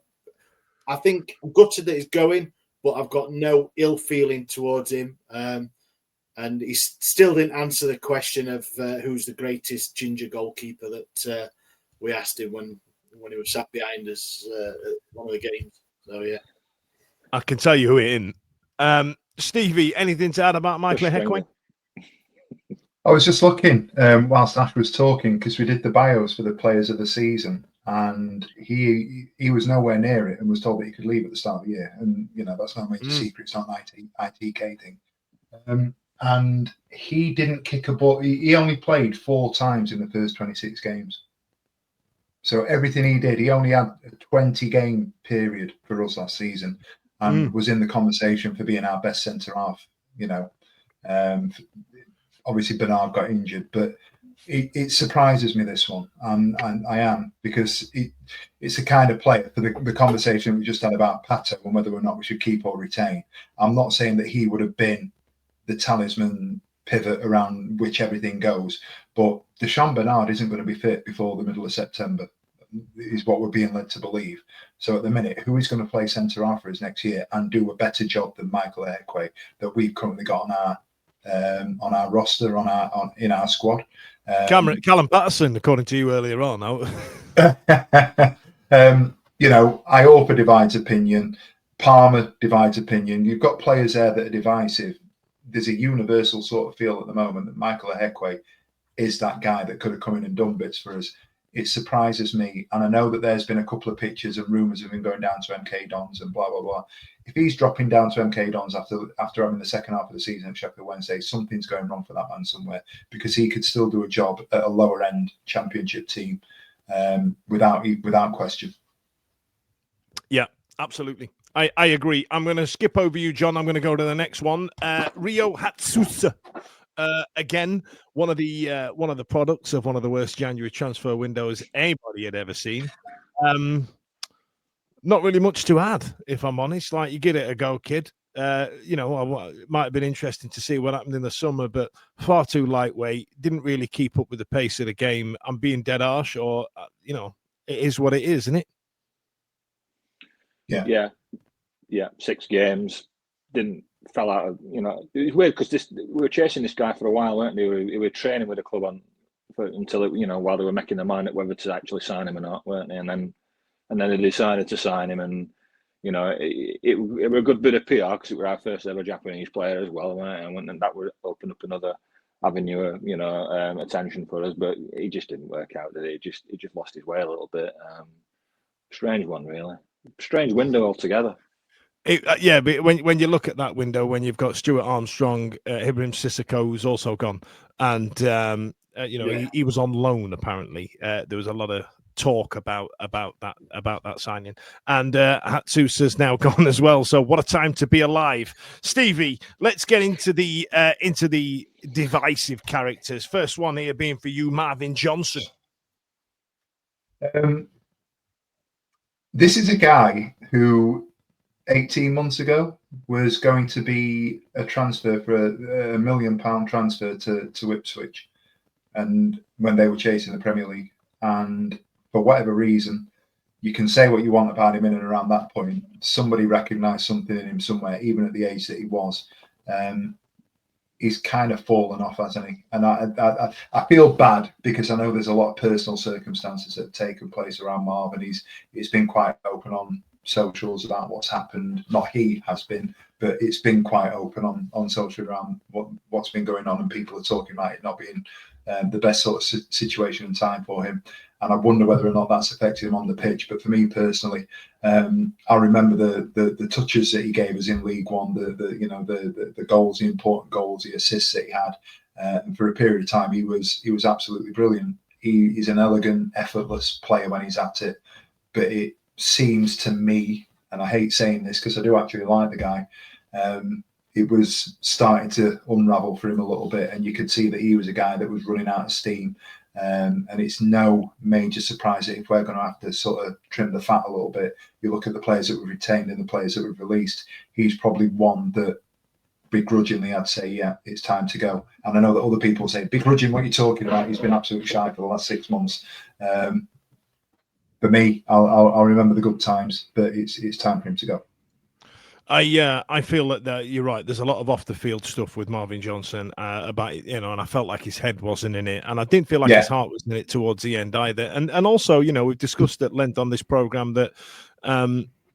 I think I'm gutted that he's going, but I've got no ill feeling towards him. And he still didn't answer the question of who's the greatest ginger goalkeeper that we asked him when he was sat behind us at one of the games. So, yeah. I can tell you who it isn't. Stevie, anything to add about Michael Ehekwe? I was just looking whilst Ash was talking, because we did the bios for the players of the season, and he was nowhere near it and was told that he could leave at the start of the year. And, that's not a major secret. It's not an ITK thing. And he didn't kick a ball. He only played 4 times in the first 26 games. So everything he did, he only had a 20-game period for us last season, and was in the conversation for being our best centre-half, obviously, Bernard got injured, but it surprises me, this one. And I am, because it's the kind of player, for the conversation we just had about Pato and whether or not we should keep or retain. I'm not saying that he would have been the talisman pivot around which everything goes, but Deshaun Bernard isn't going to be fit before the middle of September, is what we're being led to believe. So at the minute, who is going to play centre-half for us next year and do a better job than Michael Ehekwe that we've currently got on our roster, in our squad? Callum Patterson, according to you earlier on. Iorfa divides opinion. Palmer divides opinion. You've got players there that are divisive. There's a universal sort of feel at the moment that Michael Ehekwe is that guy that could have come in and done bits for us. it surprises me. And I know that there's been a couple of pictures and rumours of him going down to MK Dons and blah, blah, blah. If he's dropping down to MK Dons after having the second half of the season at Sheffield Wednesday, something's going wrong for that man somewhere, because he could still do a job at a lower end championship team without question. Yeah, absolutely. I agree. I'm going to skip over you, John. I'm going to go to the next one. Rio Hatsusa. Again, one of the products of one of the worst January transfer windows anybody had ever seen. Not really much to add, if I'm honest. Like, you give it a go, kid. It might have been interesting to see what happened in the summer, but far too lightweight. Didn't really keep up with the pace of the game. I'm being dead harsh, or it is what it is, isn't it? Yeah. 6 games, fell out of, it was weird because we were chasing this guy for a while, weren't we? We were training with the club until while they were making their mind up whether to actually sign him or not, weren't they? And then they decided to sign him, and it was a good bit of PR because it was our first ever Japanese player as well, weren't it? And that would open up another avenue of attention for us, but he just didn't work out, did he? He just lost his way a little bit. Strange one, really. Strange window altogether. But when you look at that window, when you've got Stuart Armstrong, Ibrahim Sissoko's also gone, and he was on loan apparently. There was a lot of talk about that signing, and Hatsusa's now gone as well. So what a time to be alive, Stevie. Let's get into the divisive characters. First one here being for you, Marvin Johnson. This is a guy who 18 months ago was going to be a transfer for a £1 million transfer to Ipswich, and when they were chasing the Premier League, and for whatever reason, you can say what you want about him in and around that point, somebody recognised something in him somewhere, even at the age that he was. He's kind of fallen off, hasn't he? And I feel bad because I know there's a lot of personal circumstances that have taken place around Marv, and he's been quite open on socials about what's happened. Not he has been, but it's been quite open on social around what's been going on, and people are talking about it not being the best sort of situation and time for him. And I wonder whether or not that's affected him on the pitch. But for me personally, I remember the touches that he gave us in League One, the goals, the important goals, the assists that he had, and for a period of time he was absolutely brilliant. He's an elegant, effortless player when he's at it. But it seems to me, and I hate saying this because I do actually like the guy, it was starting to unravel for him a little bit, and you could see that he was a guy that was running out of steam. And it's no major surprise that if we're going to have to sort of trim the fat a little bit, you look at the players that we've retained and the players that we've released, he's probably one that begrudgingly I'd say, yeah, it's time to go. And I know that other people say, begrudging, what you're talking about, he's been absolutely shy for the last 6 months. For me, I'll remember the good times, but it's time for him to go. I feel that you're right. There's a lot of off the field stuff with Marvin Johnson about and I felt like his head wasn't in it, and I didn't feel like his heart was in it towards the end either. And also, we've discussed at length on this program that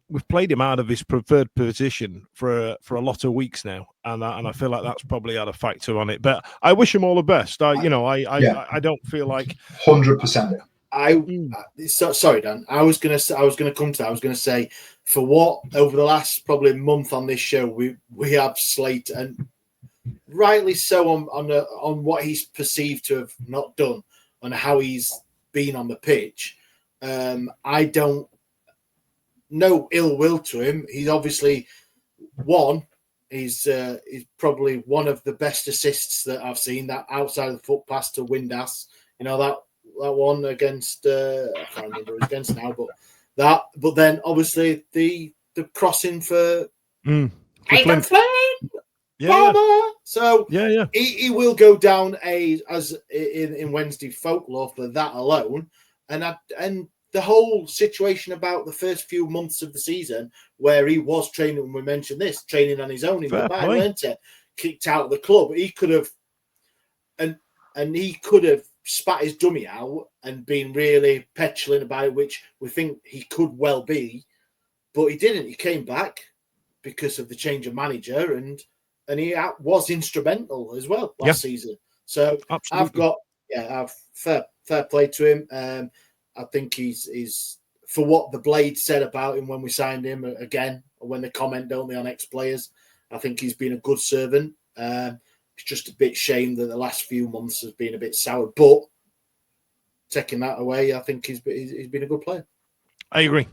we've played him out of his preferred position for a lot of weeks now, and I feel like that's probably had a factor on it. But I wish him all the best. I don't feel like 100%. Sorry, Dan. I was gonna come to that. I was gonna say, for what over the last probably month on this show, we have slate, and rightly so, on what he's perceived to have not done, on how he's been on the pitch. I don't no ill will to him. He's obviously He's probably one of the best assists that I've seen. That outside of the foot pass to Windass, that one against I can't remember who it was against now, but then obviously the crossing for Aidan Flynn. So he will go down as in Wednesday folklore for that alone, and the whole situation about the first few months of the season where he was training, when we mentioned this, training on his own in Dubai, weren't it? Kicked out of the club. He could have, and he could have spat his dummy out and been really petulant about it, which we think he could well be, but he didn't. He came back because of the change of manager, and he was instrumental as well last season. So absolutely. I've fair play to him. I think he's for what the Blade said about him when we signed him. Again, when they comment, don't they, on ex-players? I think he's been a good servant. It's just a bit shame that the last few months has been a bit sour. But taking that away, I think he's been a good player. I agree.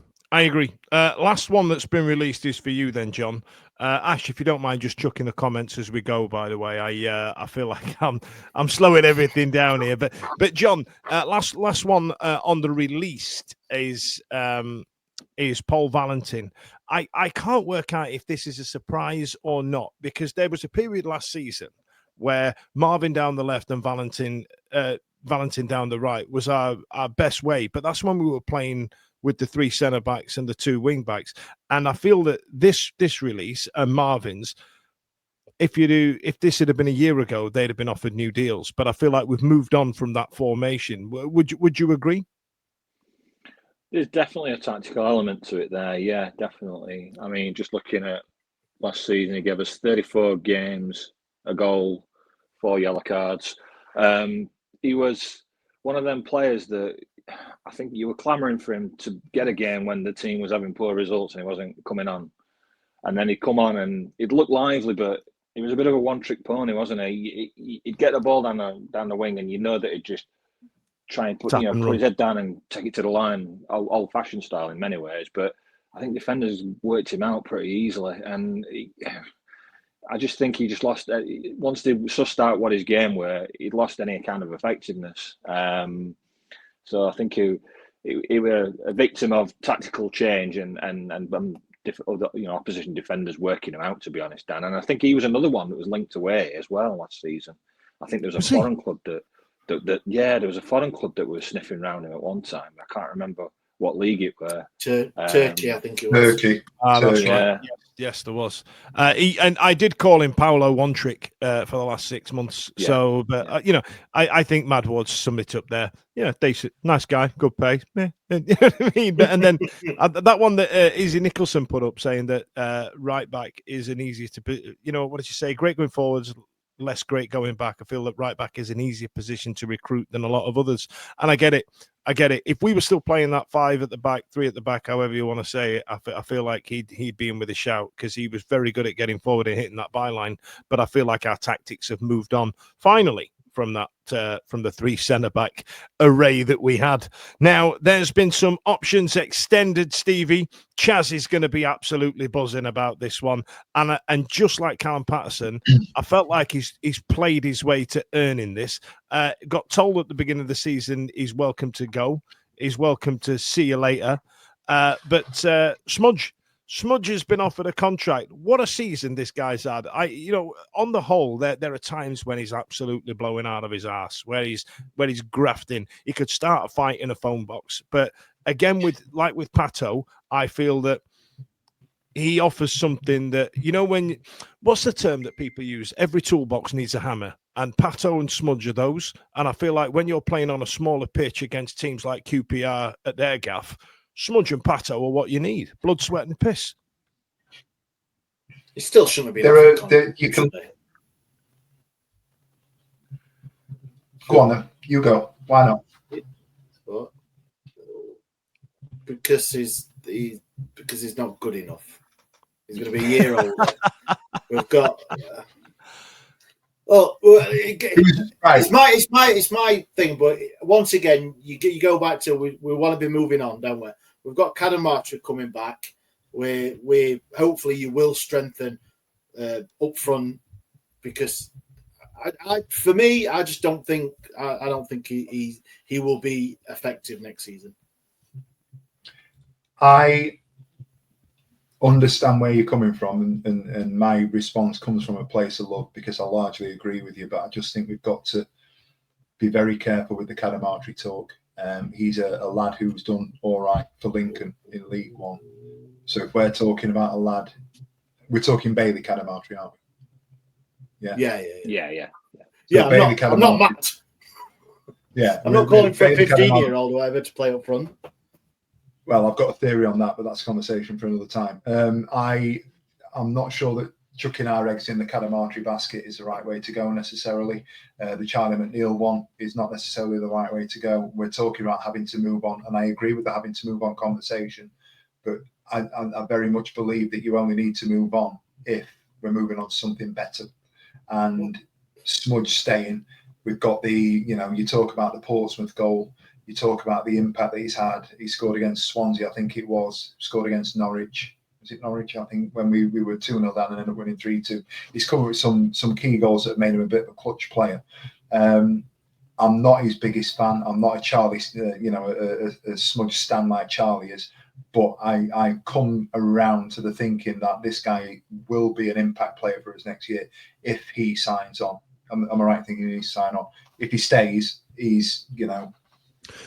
Last one that's been released is for you then, John. Ash, if you don't mind just chucking the comments as we go, by the way. I feel like I'm slowing everything down here. But John, last one on the released is Paul Valentin. I can't work out if this is a surprise or not, because there was a period last season where Marvin down the left and Valentin down the right was our best way. But that's when we were playing with the 3 centre backs and the 2 wing backs. And I feel that this release and Marvin's, if this had been a year ago, they'd have been offered new deals. But I feel like we've moved on from that formation. Would you agree? There's definitely a tactical element to it there. Yeah, definitely. I mean, just looking at last season, he gave us 34 games, a goal, 4 yellow cards. He was one of them players that I think you were clamouring for him to get a game when the team was having poor results and he wasn't coming on. And then he'd come on and he'd look lively, but he was a bit of a one-trick pony, wasn't he? He'd get the ball down the wing, and you know that he'd just try and put his head down and take it to the line, old-fashioned style in many ways. But I think defenders worked him out pretty easily, and I just think he just lost. Once they sussed out what his game were, he'd lost any kind of effectiveness. So I think he were a victim of tactical change and opposition defenders working him out, to be honest, Dan. And I think he was another one that was linked away as well last season. I think there was a foreign club there was a foreign club that was sniffing around him at one time. I can't remember what league it were. Turkey, I think it was. Turkey. That's right. Yes, there was. And I did call him Paolo One Trick for the last 6 months. Yeah. So, but I think Mad Ward's summed it up there. Yeah, decent, nice guy, good pay. Yeah. You know what I mean? And then that one that Izzy Nicholson put up saying that right back is an easier to be. What did you say? Great going forwards, less great going back. I feel that right back is an easier position to recruit than a lot of others, and I get it. If we were still playing that 5 at the back, 3 at the back, however you want to say it, I feel like he'd be in with a shout, because he was very good at getting forward and hitting that byline. But I feel like our tactics have moved on finally from that from the 3 centre back array that we had. Now there's been some options extended, Stevie. Chaz is going to be absolutely buzzing about this one, and just like Callum Patterson, I felt like he's played his way to earning this. Got told at the beginning of the season he's welcome to go, he's welcome to see you later, but Smudge has been offered a contract. What a season this guy's had. On the whole, there are times when he's absolutely blowing out of his ass, where he's grafting. He could start a fight in a phone box. But again, with Pato, I feel that he offers something that, what's the term that people use? Every toolbox needs a hammer. And Pato and Smudge are those. And I feel like when you're playing on a smaller pitch against teams like QPR at their gaff, Smudge and Pato are what you need. Blood, sweat, and piss. It still shouldn't be. You can go on then. You go. Why not? Because he's not good enough. He's going to be a year older. We've got. It's my thing, but once again, you go back to we want to be moving on, don't we? We've got Cadamartra coming back. We hopefully you will strengthen up front, because for me, I just don't think he will be effective next season. I understand where you're coming from, and my response comes from a place of love, because I largely agree with you, but I just think we've got to be very careful with the Cadamartra talk. He's a lad who's done all right for Lincoln in League One. So if we're talking about a lad, we're talking Bailey Cadamartra, aren't we? Yeah. So I'm not Matt. Yeah, I'm not calling for a 15-year-old or whatever to play up front. Well, I've got a theory on that, but that's a conversation for another time. I'm not sure that chucking our eggs in the Cadamartri basket is the right way to go necessarily. The Charlie McNeil one is not necessarily the right way to go. We're talking about having to move on, and I agree with the having to move on conversation, but I very much believe that you only need to move on if we're moving on to something better. And Smudge staying, we've got you talk about the Portsmouth goal, you talk about the impact that he's had. He scored against Swansea, I think it was, scored against Norwich. Was it Norwich? I think when we were 2-0 down and ended up winning 3-2. He's come with some key goals that have made him a bit of a clutch player. I'm not his biggest fan. I'm not a Charlie, a Smudge stan like Charlie is. But I come around to the thinking that this guy will be an impact player for us next year if he signs on. Am I right thinking he needs to sign on? If he stays, he's,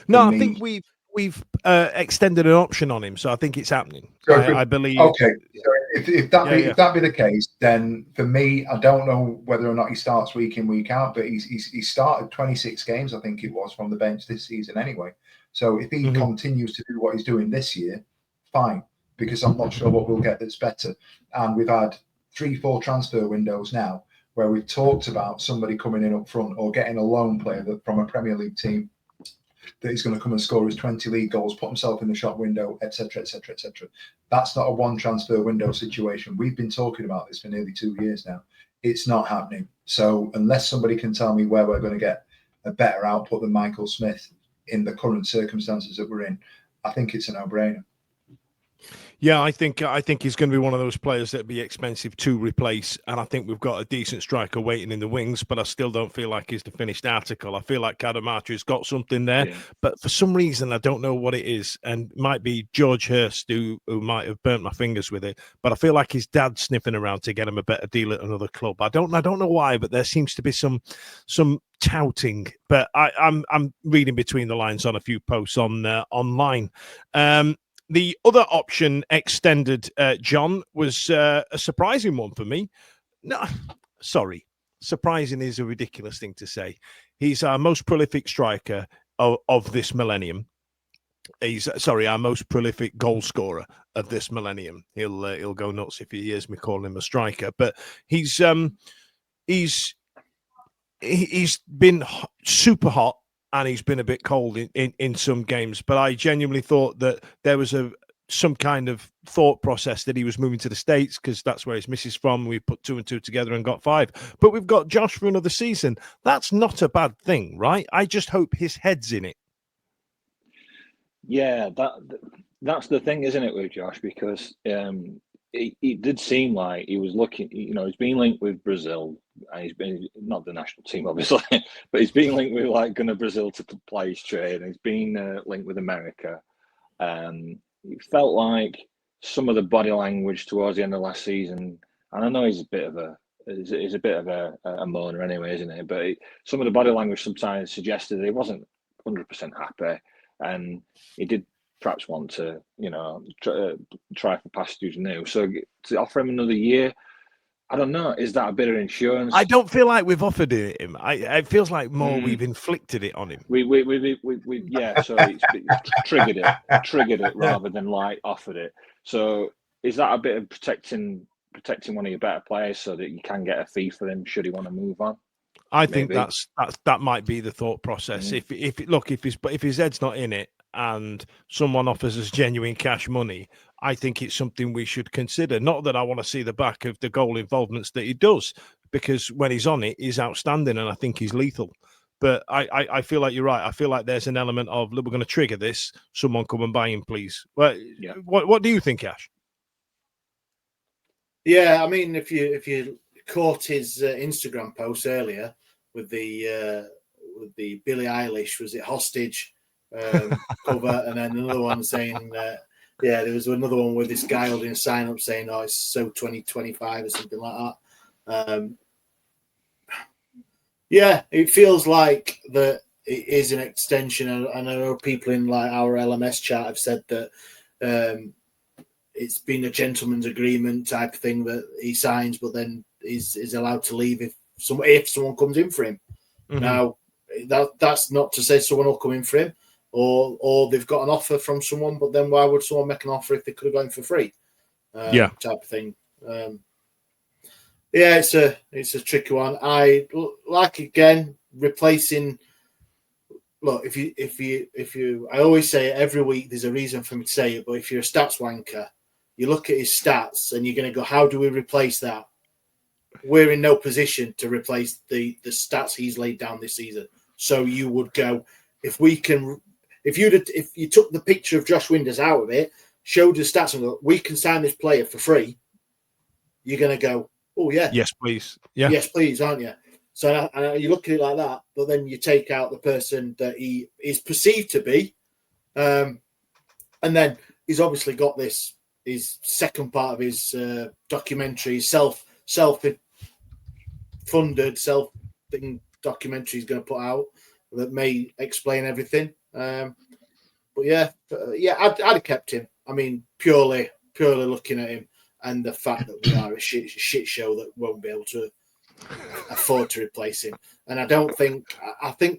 No, I think we've extended an option on him, so I think it's happening. So I believe. Okay, so if that be the case, then for me, I don't know whether or not he starts week in, week out, but he started 26 games, I think it was, from the bench this season anyway. So if he continues to do what he's doing this year, fine, because I'm not sure what we'll get that's better. And we've had 3-4 transfer windows now where we've talked about somebody coming in up front or getting a loan player from a Premier League team that he's going to come and score his 20 league goals, put himself in the shop window, etc., etc., etc. That's not a one transfer window situation. We've been talking about this for nearly 2 years now. It's not happening. So unless somebody can tell me where we're going to get a better output than Michael Smith in the current circumstances that we're in, I think it's a no-brainer. Yeah, I think he's going to be one of those players that'd be expensive to replace, and I think we've got a decent striker waiting in the wings, but I still don't feel like he's the finished article. I feel like Cadamartri's got something there, but for some reason I don't know what it is, and it might be George Hurst who might have burnt my fingers with it, but I feel like his dad's sniffing around to get him a better deal at another club. I don't know why, but there seems to be some touting, but I'm reading between the lines on a few posts on online. The other option extended, John, was a surprising one for me. No, sorry. Surprising is a ridiculous thing to say. He's our most prolific striker of this millennium. He's our most prolific goal scorer of this millennium. He'll go nuts if he hears me calling him a striker. But he's been super hot. And he's been a bit cold in some games. But I genuinely thought that there was some kind of thought process that he was moving to the States because that's where his missus from. We put 2 and 2 together and got 5. But we've got Josh for another season. That's not a bad thing, right? I just hope his head's in it. Yeah, that's the thing, isn't it, with Josh? Because it did seem like he was looking, he's been linked with Brazil, and he's been, not the national team, obviously, but he's been linked with going to Brazil to play his trade, and he's been linked with America. It felt like some of the body language towards the end of last season, and I know he's a bit of a moaner anyway, isn't he? But some of the body language sometimes suggested that he wasn't 100% happy, and he did perhaps want to, try for pastures new. So to offer him another year, I don't know. Is that a bit of insurance? I don't feel like we've offered it him. It feels like more we've inflicted it on him. So it's triggered it rather than like offered it. So is that a bit of protecting one of your better players so that you can get a fee for him should he want to move on? I think that might be the thought process. If his head's not in it, and someone offers us genuine cash money, I think it's something we should consider. Not that I want to see the back of the goal involvements that he does, because when he's on it, he's outstanding, and I think he's lethal. But I feel like you're right. I feel like there's an element of, look, we're going to trigger this. Someone come and buy him, please. Well, yeah. What do you think, Ash? Yeah, I mean, if you caught his Instagram post earlier with the Billie Eilish, was it Hostage? Cover, and then another one saying there was another one with this guy holding a sign up saying, it's so 2025 or something like that. It feels like that it is an extension, and I know people in like our LMS chat have said that it's been a gentleman's agreement type of thing that he signs, but then is allowed to leave if someone comes in for him. Mm-hmm. Now that's not to say someone will come in for him, or they've got an offer from someone, but then why would someone make an offer if they could have gone for free? Type of thing. Yeah, it's a tricky one. I like again replacing. Look, if you, I always say it every week. There's a reason for me to say it, but if you're a stats wanker, you look at his stats and you're going to go, how do we replace that? We're in no position to replace the stats he's laid down this season. So you would go, if you took the picture of Josh Winders out of it, showed the stats and go, we can sign this player for free. You're going to go, oh yeah, yes, please, yeah, yes, please, aren't you? So you look at it like that, but then you take out the person that he is perceived to be, and then he's obviously got his second part of his documentary, self-funded documentary he's going to put out that may explain everything. But I'd have kept him. I mean, purely looking at him and the fact that we are a shit show that won't be able to afford to replace him. And I think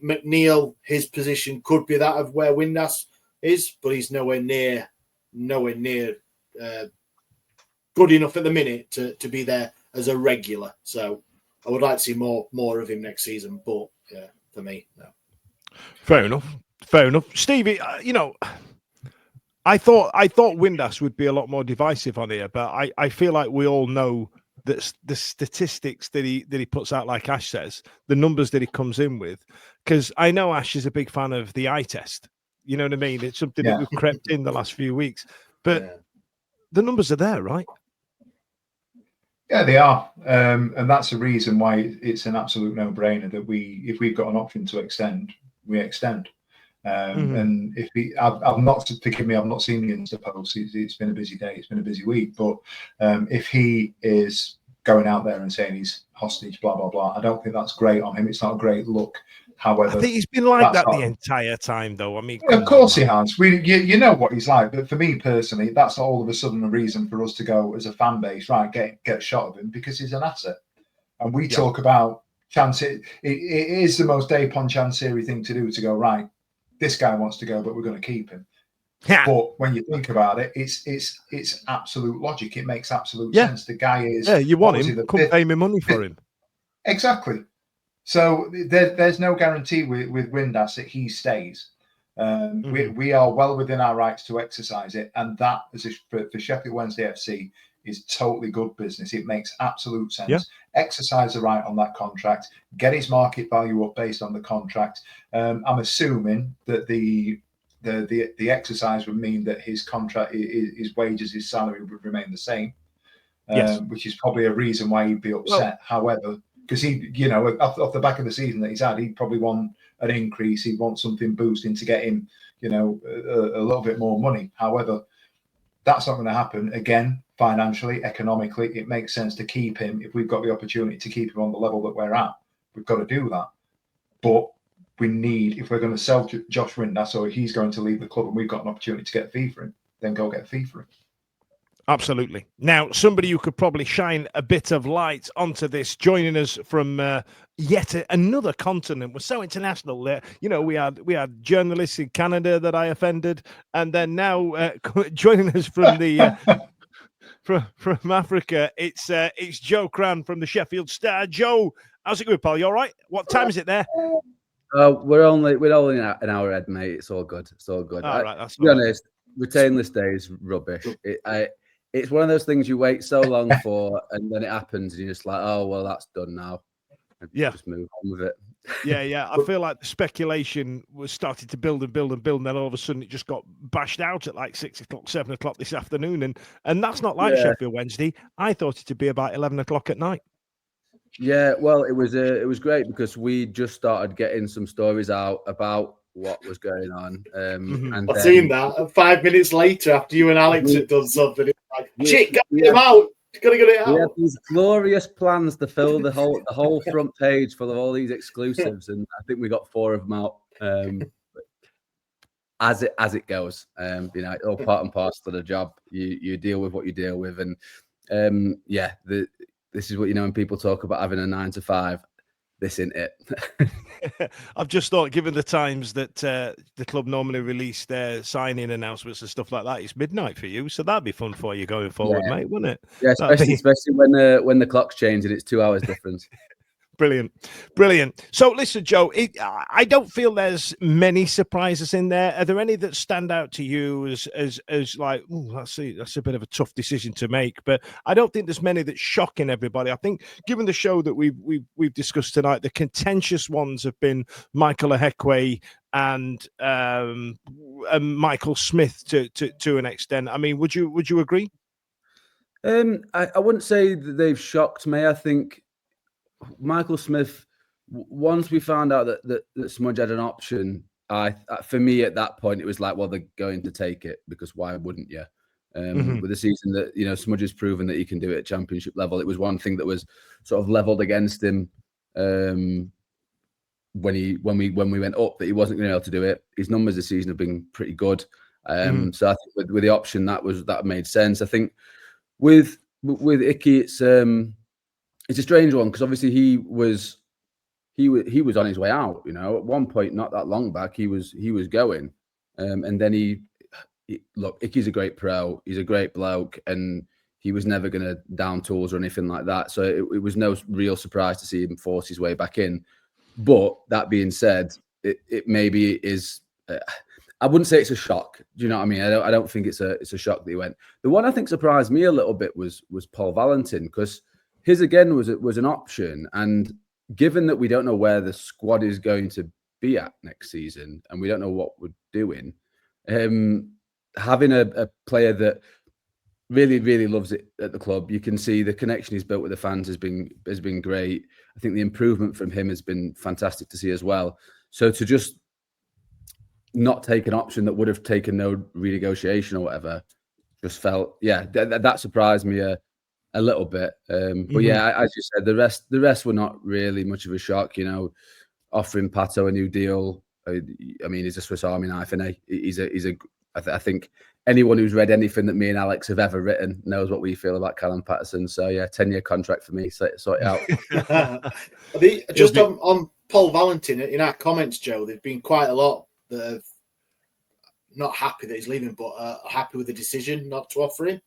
McNeil, his position could be that of where Windass is, but he's nowhere near good enough at the minute to be there as a regular. So I would like to see more of him next season, but yeah, for me, no. Fair enough. Stevie, I thought Windass would be a lot more divisive on here, but I feel like we all know that the statistics that he puts out, like Ash says, the numbers that he comes in with, because I know Ash is a big fan of the eye test. You know what I mean? It's something that we've crept in the last few weeks, but the numbers are there, right? Yeah, they are, and that's the reason why it's an absolute no-brainer that if we've got an option to extend, we extend. And if I've not, forgive me, I've not seen the Insta post. It's been a busy day. It's been a busy week. But if he is going out there and saying he's hostage, blah blah blah, I don't think that's great on him. It's not a great look. However, I think he's been like that the entire time, though. I mean, of course he has. You know what he's like. But for me personally, that's all of a sudden a reason for us to go as a fan base, right? Get a shot of him because he's an asset. And we talk about chance. It is the most day-upon chance theory thing to do, to go, right, this guy wants to go, but we're going to keep him. Yeah. But when you think about it, it's absolute logic. It makes absolute sense. The guy is... Yeah, you want him. Come pay me money for him. Exactly. So there's no guarantee with Windass that he stays. We are well within our rights to exercise it. And that, for Sheffield Wednesday FC, is totally good business. It makes absolute sense. Yeah. Exercise the right on that contract, get his market value up based on the contract. I'm assuming that the exercise would mean that his contract, his wages, his salary would remain the same, which is probably a reason why he'd be upset. Well, however, because he, off the back of the season that he's had, he'd probably want an increase. He'd want something boosting to get him, a little bit more money. However, that's not going to happen. Again, financially, economically, it makes sense to keep him. If we've got the opportunity to keep him on the level that we're at, we've got to do that. But we need, if we're going to sell Josh Windass, or he's going to leave the club and we've got an opportunity to get a fee for him, then go get a fee for him. Absolutely. Now, somebody who could probably shine a bit of light onto this, joining us from yet another continent. We're so international there. We had journalists in Canada that I offended, and then now joining us from the from Africa, it's Joe Cran from the Sheffield Star. Joe, how's it going, pal? You all right? What time is it there? We're only an hour ahead, mate. It's all good. It's all good. All right, that's to be honest, retainless day is rubbish. It's one of those things you wait so long for, and then it happens, and you're just like, oh, well, that's done now. And just move on with it. Yeah. I feel like the speculation was started to build, and then all of a sudden it just got bashed out at like 6 o'clock, 7 o'clock this afternoon, and that's not like Sheffield Wednesday. I thought it to be about 11 o'clock at night. Yeah, well, it was great because we just started getting some stories out about what was going on. And I've seen that 5 minutes later after you and Alex had done something. It's like, shit, get him out. You gotta get it out. We had these glorious plans to fill the whole front page full of all these exclusives, and I think we got 4 of them out. As it goes, all part and parcel of the job. You deal with what you deal with, and this is what when people talk about having a 9 to 5. this ain't it. I've just thought, given the times that the club normally release their signing announcements and stuff like that, it's midnight for you, so that'd be fun for you going forward, mate, wouldn't it? Yeah, especially when the clock's changed and it's 2 hours difference. Brilliant. So listen, Joe, I don't feel there's many surprises in there. Are there any that stand out to you as like, that's a bit of a tough decision to make? But I don't think there's many that's shocking everybody. I think, given the show that we've discussed tonight, the contentious ones have been Michael Ehekwe and Michael Smith to an extent. I mean, would you agree? I wouldn't say that they've shocked me. I think Michael Smith, once we found out that Smudge had an option, for me at that point, it was like, well, they're going to take it, because why wouldn't you? With the season that, Smudge has proven that he can do it at championship level, it was one thing that was sort of leveled against him when we went up, that he wasn't going to be able to do it. His numbers this season have been pretty good. So I think with the option, that made sense. I think with Icky, it's a strange one, because obviously he was on his way out. At one point, not that long back, he was going, and then he look. Icky's a great pro. He's a great bloke, and he was never going to down tools or anything like that. So it was no real surprise to see him force his way back in. But that being said, it maybe is. I wouldn't say it's a shock. Do you know what I mean? I don't think it's a shock that he went. The one I think surprised me a little bit was Paul Valentin, because his again was an option, and given that we don't know where the squad is going to be at next season, and we don't know what we're doing, having a player that really, really loves it at the club, you can see the connection he's built with the fans has been great. I think the improvement from him has been fantastic to see as well. So to just not take an option that would have taken no renegotiation or whatever, just felt, that surprised me a little bit. But yeah, as you said, the rest were not really much of a shock. Offering Pato a new deal, I mean, he's a Swiss Army knife, and I think anyone who's read anything that me and Alex have ever written knows what we feel about Callum Patterson. So yeah, 10-year contract for me. Sort it out. Just on Paul Valentin, in our comments, Joe, there's been quite a lot that are not happy that he's leaving, but are happy with the decision not to offer him.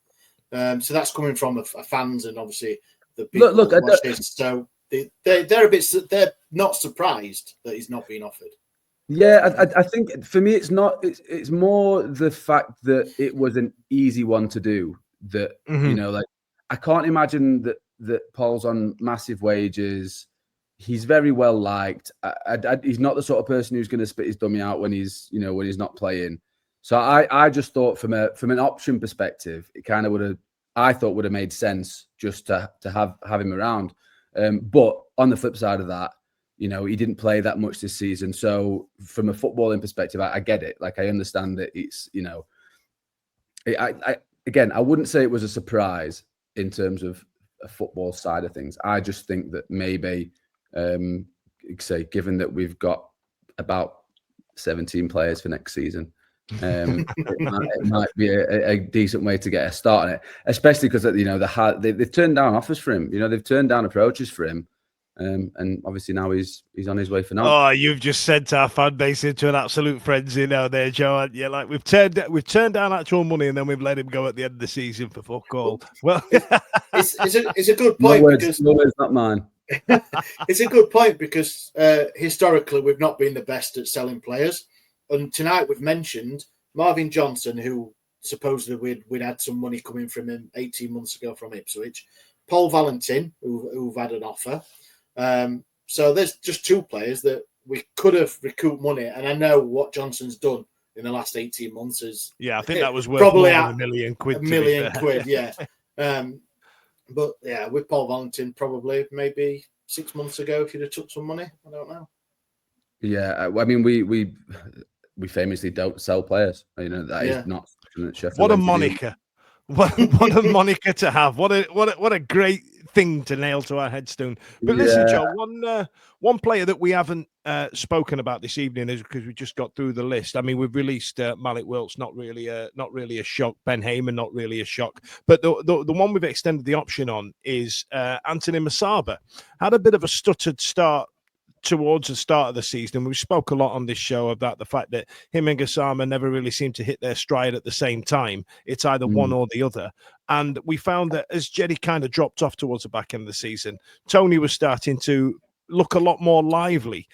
So that's coming from fans, and obviously the people that watch this. So they're not surprised that he's not being offered. Yeah, I think for me it's not. It's more the fact that it was an easy one to do. That like I can't imagine that Paul's on massive wages. He's very well liked. He's not the sort of person who's going to spit his dummy out when he's not playing. So I just thought from an option perspective, it kind of would have made sense just to have him around. But on the flip side of that, he didn't play that much this season. So from a footballing perspective, I get it. Like, I understand that it's, I wouldn't say it was a surprise in terms of a football side of things. I just think that maybe, given that we've got about 17 players for next season, it might be a decent way to get a start on it, especially because they've turned down offers for him. They've turned down approaches for him, and obviously now he's on his way for now. Oh, you've just sent our fan base into an absolute frenzy now, there, Joe. And like we've turned down actual money, and then we've let him go at the end of the season for fuck all. Well, it's a good point. No words, not mine. It's a good point because historically we've not been the best at selling players. And tonight we've mentioned Marvin Johnson, who supposedly we'd had some money coming from him 18 months ago from Ipswich. Paul Valentin, who've had an offer. So there's just two players that we could have recouped money. And I know what Johnson's done in the last 18 months is... Yeah, I think that was worth probably more than £1 million. £1 million, yeah. But yeah, with Paul Valentin, probably maybe 6 months ago, if you'd have took some money, I don't know. Yeah, I mean, we famously don't sell players. That is not Sheffield. What a moniker! What a moniker to have! What a great thing to nail to our headstone. But listen, Joe, one player that we haven't spoken about this evening is because we just got through the list. I mean, we've released Malik Wilkes, not really a shock. Ben Heyman, not really a shock. But the one we've extended the option on is Anthony Masaba. Had a bit of a stuttered start towards the start of the season. We spoke a lot on this show about the fact that him and Gassama never really seem to hit their stride at the same time. It's either one or the other. And we found that as Jeddy kind of dropped off towards the back end of the season, Tony was starting to look a lot more lively.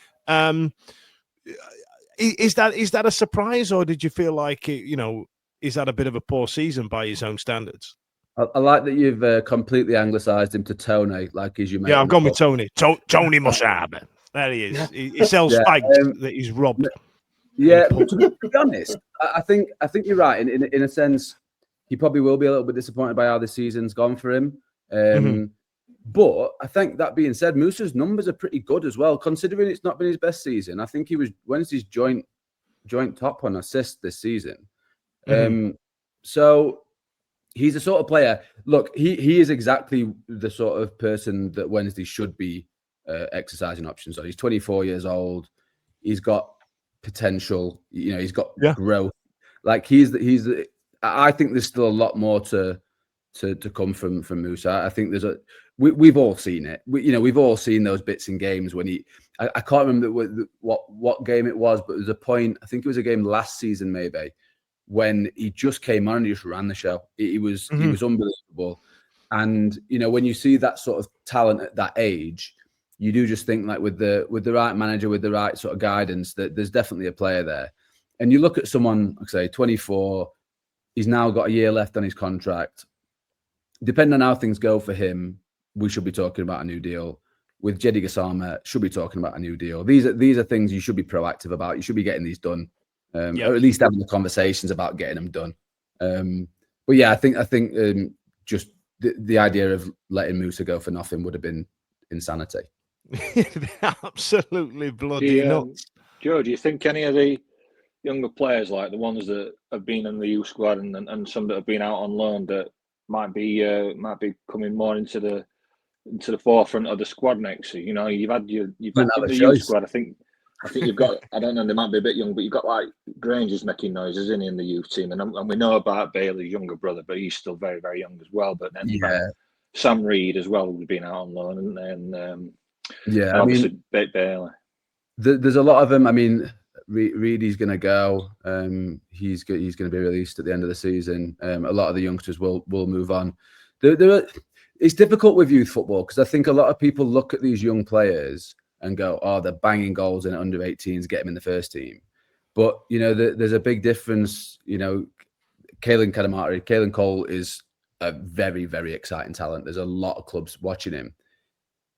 Is that a surprise, or did you feel like, is that a bit of a poor season by his own standards? I like that you've completely anglicised him to Tony, like he's your mate. Yeah, I've gone with Tony. Tony Musab. There he is. He sells spikes that he's robbed. Yeah, but to be honest, I think you're right. In a sense, he probably will be a little bit disappointed by how the season's gone for him. But I think that being said, Musa's numbers are pretty good as well, considering it's not been his best season. I think he was Wednesday's joint top on assists this season. So he's the sort of player. Look, he is exactly the sort of person that Wednesday should be exercising options on. He's 24 years old. He's got potential. He's got growth. Like I think there's still a lot more to come from Musa. I think we've all seen it. We've all seen those bits in games when I can't remember what game it was, but there was a point. I think it was a game last season maybe, when he just came on and he just ran the show. He was unbelievable. And when you see that sort of talent at that age, you do just think, like, with the right manager, with the right sort of guidance, that there's definitely a player there. And you look at someone, like say, 24, he's now got a year left on his contract. Depending on how things go for him, we should be talking about a new deal. With Jeddy Gassama, should be talking about a new deal. These are things you should be proactive about. You should be getting these done, or at least having the conversations about getting them done. But yeah, I think just the idea of letting Musa go for nothing would have been insanity. Absolutely bloody nuts. Joe, do you think any of the younger players, like the ones that have been in the youth squad and some that have been out on loan, that might be coming more into the forefront of the squad next year? You've had the youth squad. I think you've got. I don't know. They might be a bit young, but you've got like Granger's making noises in the youth team, and we know about Bailey's younger brother, but he's still very, very young as well. But then Sam Reed as well, who's been out on loan, and then obviously Bailey. There's a lot of them. I mean, Reedy's going to go. He's going to be released at the end of the season. A lot of the youngsters will move on. It's difficult with youth football because I think a lot of people look at these young players and go, "Oh, they're banging goals in under 18s, get them in the first team." But there's a big difference. Kalen Cole is a very, very exciting talent. There's a lot of clubs watching him.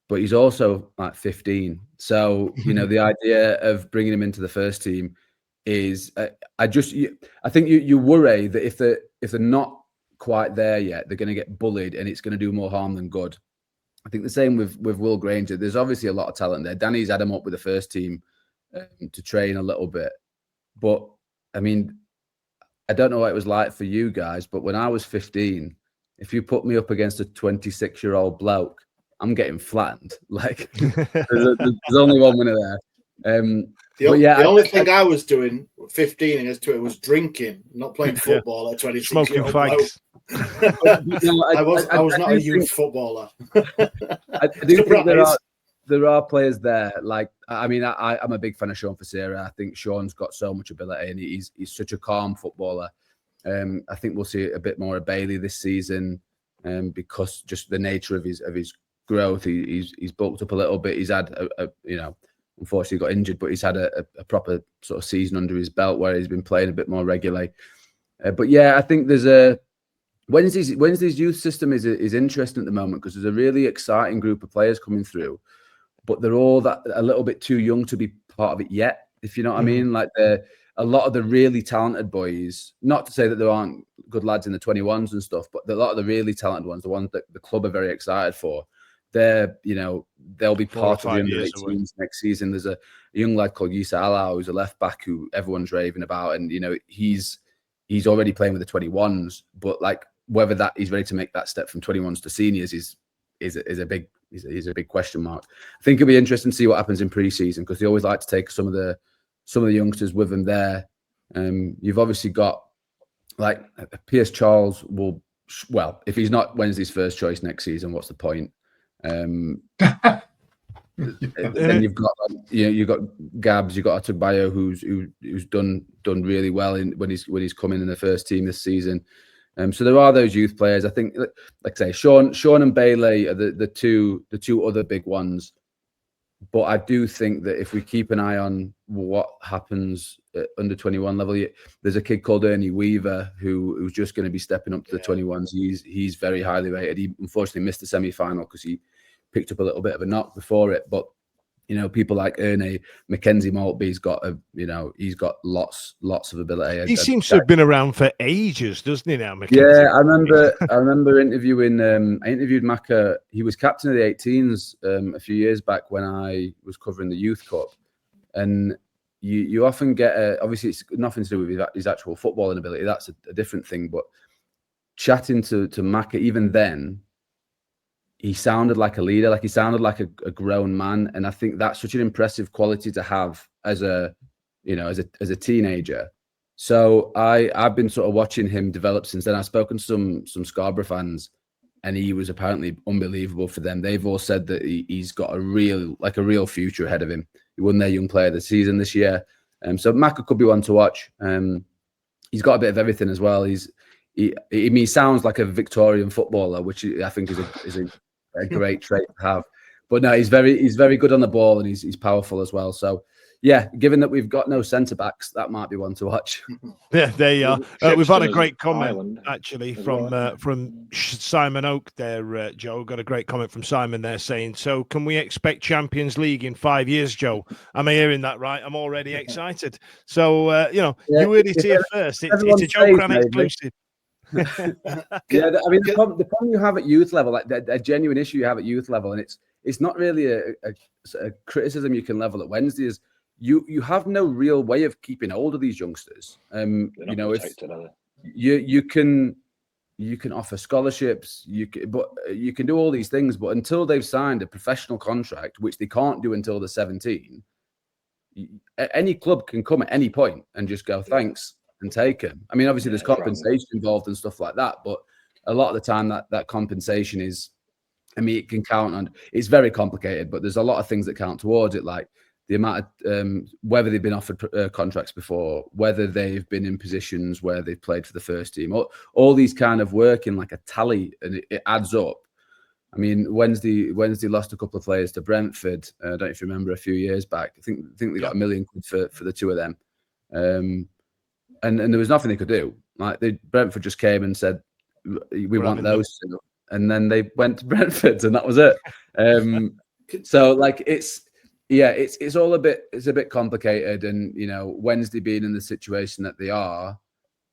But he's also like 15. So, the idea of bringing him into the first team is, I think you worry that if they're not quite there yet, they're going to get bullied and it's going to do more harm than good. I think the same with Will Granger. There's obviously a lot of talent there. Danny's had him up with the first team to train a little bit. But, I mean, I don't know what it was like for you guys, but when I was 15, if you put me up against a 26-year-old bloke, I'm getting flattened. Like there's only one winner there. The only thing I was doing 15 against 20 was drinking, not playing football at 26. Smoking fags. I was not a youth footballer. I do think there are players there. Like, I mean, I'm a big fan of Sean Facera. I think Sean's got so much ability and he's such a calm footballer. I think we'll see a bit more of Bailey this season because just the nature of his growth. He's bulked up a little bit. He's had unfortunately got injured, but he's had a proper sort of season under his belt where he's been playing a bit more regularly. But yeah, I think there's Wednesday's youth system is interesting at the moment because there's a really exciting group of players coming through, but they're all that a little bit too young to be part of it yet. If you know what I mean, like a lot of the really talented boys. Not to say that there aren't good lads in the 21s and stuff, but a lot of the really talented ones, the ones that the club are very excited for. They'll be part of the under 18s next season. There's a young lad called Yisa Alao who's a left back who everyone's raving about, and he's already playing with the 21s. But like whether that he's ready to make that step from 21s to seniors is a big question mark. I think it'll be interesting to see what happens in pre-season because they always like to take some of the youngsters with them there. You've obviously got like Pierce Charles will. Well, if he's not Wednesday's first choice next season, what's the point? then you've got you've got Gabs, you've got Atugbayo, who's done really well when he's come in the first team this season. So there are those youth players. I think, like I say, Sean and Bailey are the two other big ones. But I do think that if we keep an eye on what happens at under 21 level, there's a kid called Ernie Weaver who's just going to be stepping up to the 21s. He's very highly rated. He unfortunately missed the semi-final because he picked up a little bit of a knock before it. But people like Ernie, Mackenzie Maltby's got he's got lots of ability. He seems to have been around for ages, doesn't he now, Mackenzie? Yeah, I remember interviewing. I interviewed Macca. He was captain of the 18s a few years back when I was covering the Youth Cup, and you often get obviously it's nothing to do with his actual footballing ability. That's a different thing. But chatting to Macca, even then, he sounded like a leader. Like he sounded like a grown man, and I think that's such an impressive quality to have as a teenager. So I've been sort of watching him develop since then. I've spoken to some Scarborough fans, and he was apparently unbelievable for them. They've all said that he's got a real future ahead of him. He won their Young Player of the Season this year, so Macca could be one to watch. He's got a bit of everything as well. He sounds like a Victorian footballer, which I think is a great trait to have. But no, he's very good on the ball, and he's powerful as well. So yeah, given that we've got no centre backs, that might be one to watch. Yeah, there you are. We've had a great comment Ireland actually from Simon Oak there, Joe. Got a great comment from Simon there saying, "So can we expect Champions League in 5 years, Joe?" Am I hearing that right? I'm already excited. So you heard it here first. It's a Joe Cran exclusive. Yeah, I mean the problem you have at youth level, like a genuine issue you have at youth level, and it's not really a criticism you can level at Wednesday, is you have no real way of keeping hold of these youngsters. If you can offer scholarships, but you can do all these things, but until they've signed a professional contract, which they can't do until they're 17, any club can come at any point and just go thanks and take them. I mean, obviously there's compensation involved and stuff like that, but a lot of the time that compensation is, I mean, it can count on, it's very complicated, but there's a lot of things that count towards it, like the amount of whether they've been offered contracts before, whether they've been in positions where they've played for the first team, all these kind of work in like a tally, and it adds up. I mean, Wednesday lost a couple of players to Brentford. I don't know if you remember a few years back. I think they got £1 million for the two of them. And there was nothing they could do. Like Brentford just came and said, "We want those two," and then they went to Brentford, and that was it. So like it's all a bit complicated, and Wednesday being in the situation that they are,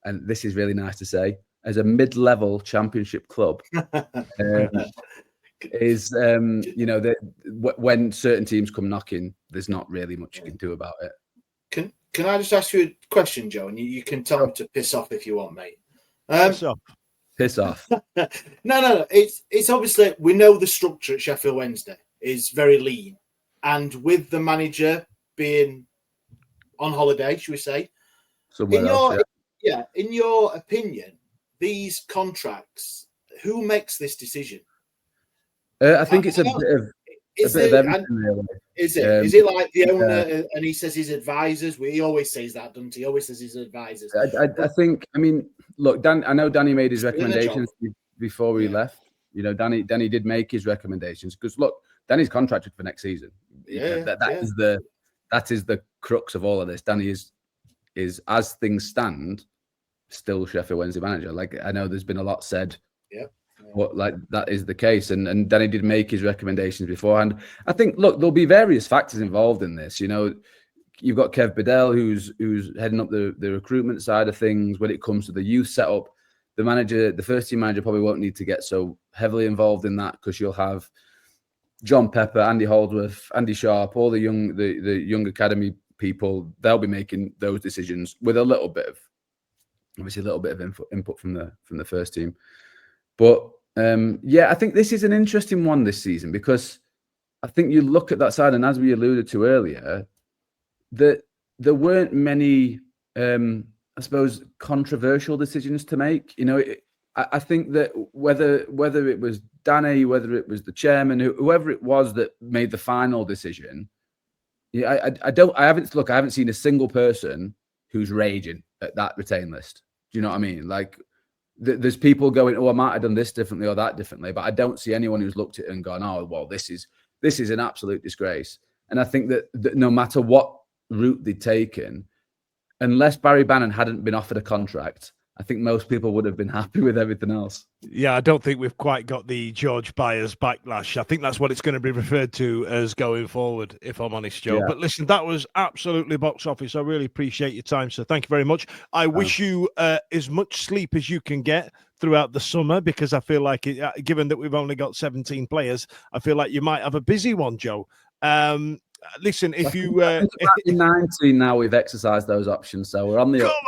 and this is really nice to say, as a mid-level Championship club, is when certain teams come knocking, there's not really much you can do about it. Can I just ask you a question, Joe? And you can tell me to piss off if you want, mate. Piss off. No. It's obviously, we know the structure at Sheffield Wednesday is very lean, and with the manager being on holiday, should we say? In your opinion, these contracts, who makes this decision? I think it's a bit of everything, really. Is it? Is it like the owner and he says his advisors? He always says that, doesn't he? He always says his advisors. I think. I mean, look, I know Danny made his recommendations before we left. Danny did make his recommendations because look, Danny's contracted for next season. That is the crux of all of this. Danny is as things stand, still Sheffield Wednesday manager. Like I know there's been a lot said. Yeah. But like that is the case, and Danny did make his recommendations beforehand. I think, look, there'll be various factors involved in this. You've got Kev Bedell, who's heading up the recruitment side of things. When it comes to the youth setup, the first team manager probably won't need to get so heavily involved in that because you'll have John Pepper, Andy Holdworth, Andy Sharp, all the young academy people. They'll be making those decisions with a little bit of input from the first team. But I think this is an interesting one this season because I think you look at that side, and as we alluded to earlier, that there weren't many, I suppose, controversial decisions to make. I think that whether it was Danny, whether it was the chairman, whoever it was that made the final decision, yeah, I haven't seen a single person who's raging at that retain list. Do you know what I mean? Like, there's people going, oh, I might have done this differently or that differently, but I don't see anyone who's looked at it and gone, oh, well, this is an absolute disgrace. And I think that no matter what route they'd taken, unless Barry Bannon hadn't been offered a contract, I think most people would have been happy with everything else. Yeah, I don't think we've quite got the George Byers backlash. I think that's what it's going to be referred to as going forward, if I'm honest, Joe. Yeah. But listen, that was absolutely box office. I really appreciate your time, so thank you very much. I wish you as much sleep as you can get throughout the summer, because I feel like, given that we've only got 17 players, I feel like you might have a busy one, Joe. Listen, if you... in 19 now, we've exercised those options, so we're on the... Come on!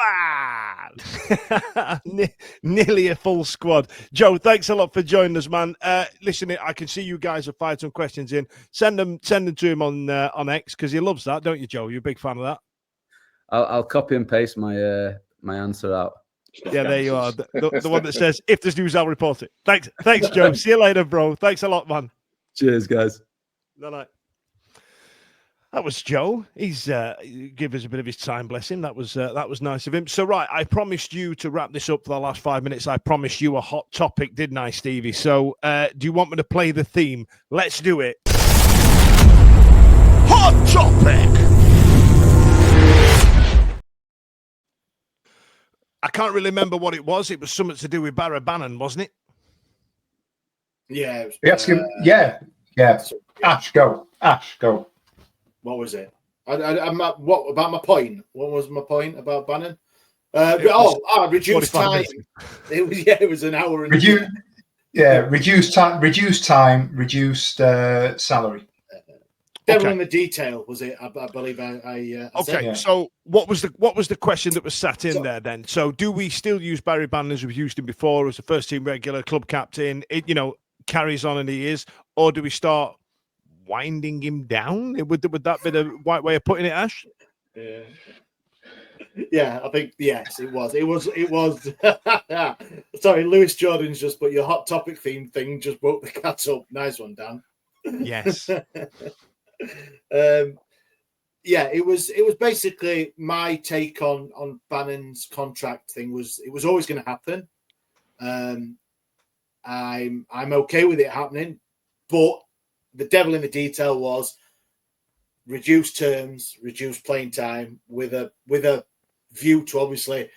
Nearly a full squad. Joe, thanks a lot for joining us, man. Listen, I can see you guys have fired some questions in. Send them to him on X, because he loves that, don't you, Joe? You're a big fan of that. I'll copy and paste my my answer out. Yeah, there you are. The one that says, if there's news, I'll report it. Thanks, Joe. See you later, bro. Thanks a lot, man. Cheers, guys. Night. That was Joe. He's give us a bit of his time, bless him. That was nice of him. So, right, I promised you to wrap this up for the last 5 minutes. I promised you a hot topic, didn't I, Stevie? So, do you want me to play the theme? Let's do it. Hot topic. I can't really remember what it was. It was something to do with Barry Bannon, wasn't it? Yeah. Yeah. Ash, go. What was it? What about my point? What was my point about Bannon? Reduced time. It was an hour and reduced time, reduced salary. Devil in the detail was it? I believe I okay. said. Yeah. So what was the question that was sat in there then? So do we still use Barry Bannon as we've used him before, as a first team regular, club captain? It carries on and he is, or do we start winding him down? Would that be the right way of putting it, Ash? Yeah, I think yes, it was. Sorry, Lewis Jordan's just put your hot topic theme thing just woke the cat up. Nice one, Dan. Yes. It was basically my take on Bannon's contract thing. It was always going to happen. I'm okay with it happening, but the devil in the detail was reduced terms, reduced playing time, with a view to obviously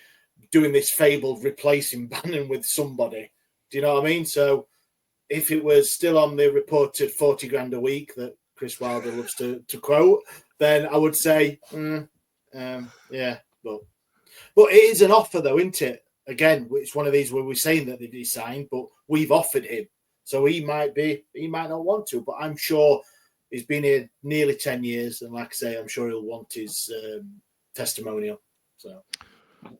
doing this fabled replacing Bannon with somebody. Do you know what I mean? So if it was still on the reported 40 grand a week that Chris Wilder loves to quote, then I would say, but it is an offer though, isn't it? Again, it's one of these where we're saying that he signed, but we've offered him. So he might not want to, but I'm sure he's been here nearly 10 years. And like I say, I'm sure he'll want his testimonial. So,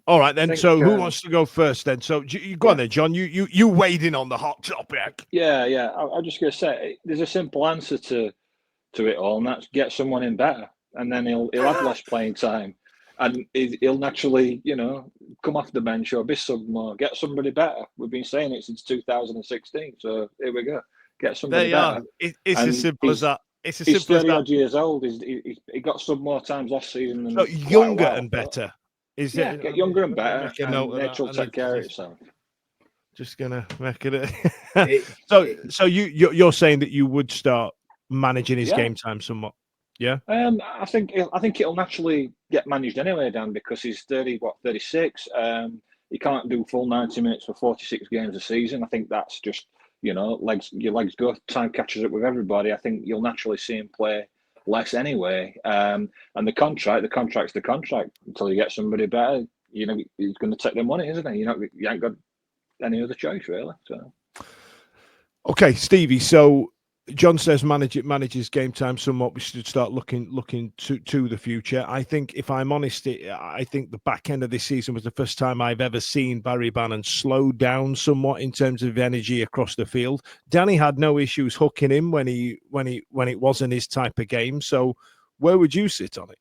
all right, then. So who wants to go first then? So you go on then, John. You weighed in on the hot topic. Yeah. I'm just going to say there's a simple answer to it all, and that's get someone in better. And then he'll have less playing time. And he'll naturally, come off the bench or be sub more, get somebody better. We've been saying it since 2016. So here we go. Get somebody better. It's as simple as that. It's as simple as that. He's 30 odd years old. He got sub more times last season. So younger and better. Get younger and better. And nature will take care of itself. Just gonna make it. So you're saying that you would start managing his game time somewhat. Yeah. I think it'll naturally get managed anyway, Dan, because he's 36. He can't do full 90 minutes for 46 games a season. I think that's just, your legs go, time catches up with everybody. I think you'll naturally see him play less anyway. And the contract's the contract until you get somebody better. He's going to take the money, isn't he? You ain't got any other choice really. So. Okay, Stevie. So John says manages game time somewhat. We should start looking to the future. I think, if I'm honest, I think the back end of this season was the first time I've ever seen Barry Bannon slow down somewhat in terms of energy across the field. Danny had no issues hooking him when it wasn't his type of game. So where would you sit on it?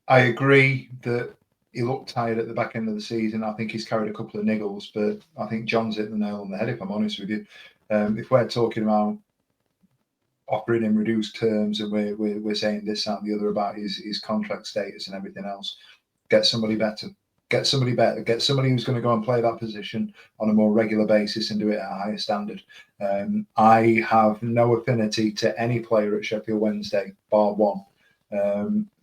I agree that he looked tired at the back end of the season. I think he's carried a couple of niggles, but I think John's hit the nail on the head, if I'm honest with you. If we're talking about offering him reduced terms and we're saying this, that, and the other about his contract status and everything else, get somebody better. Get somebody better. Get somebody who's going to go and play that position on a more regular basis and do it at a higher standard. I have no affinity to any player at Sheffield Wednesday, bar one,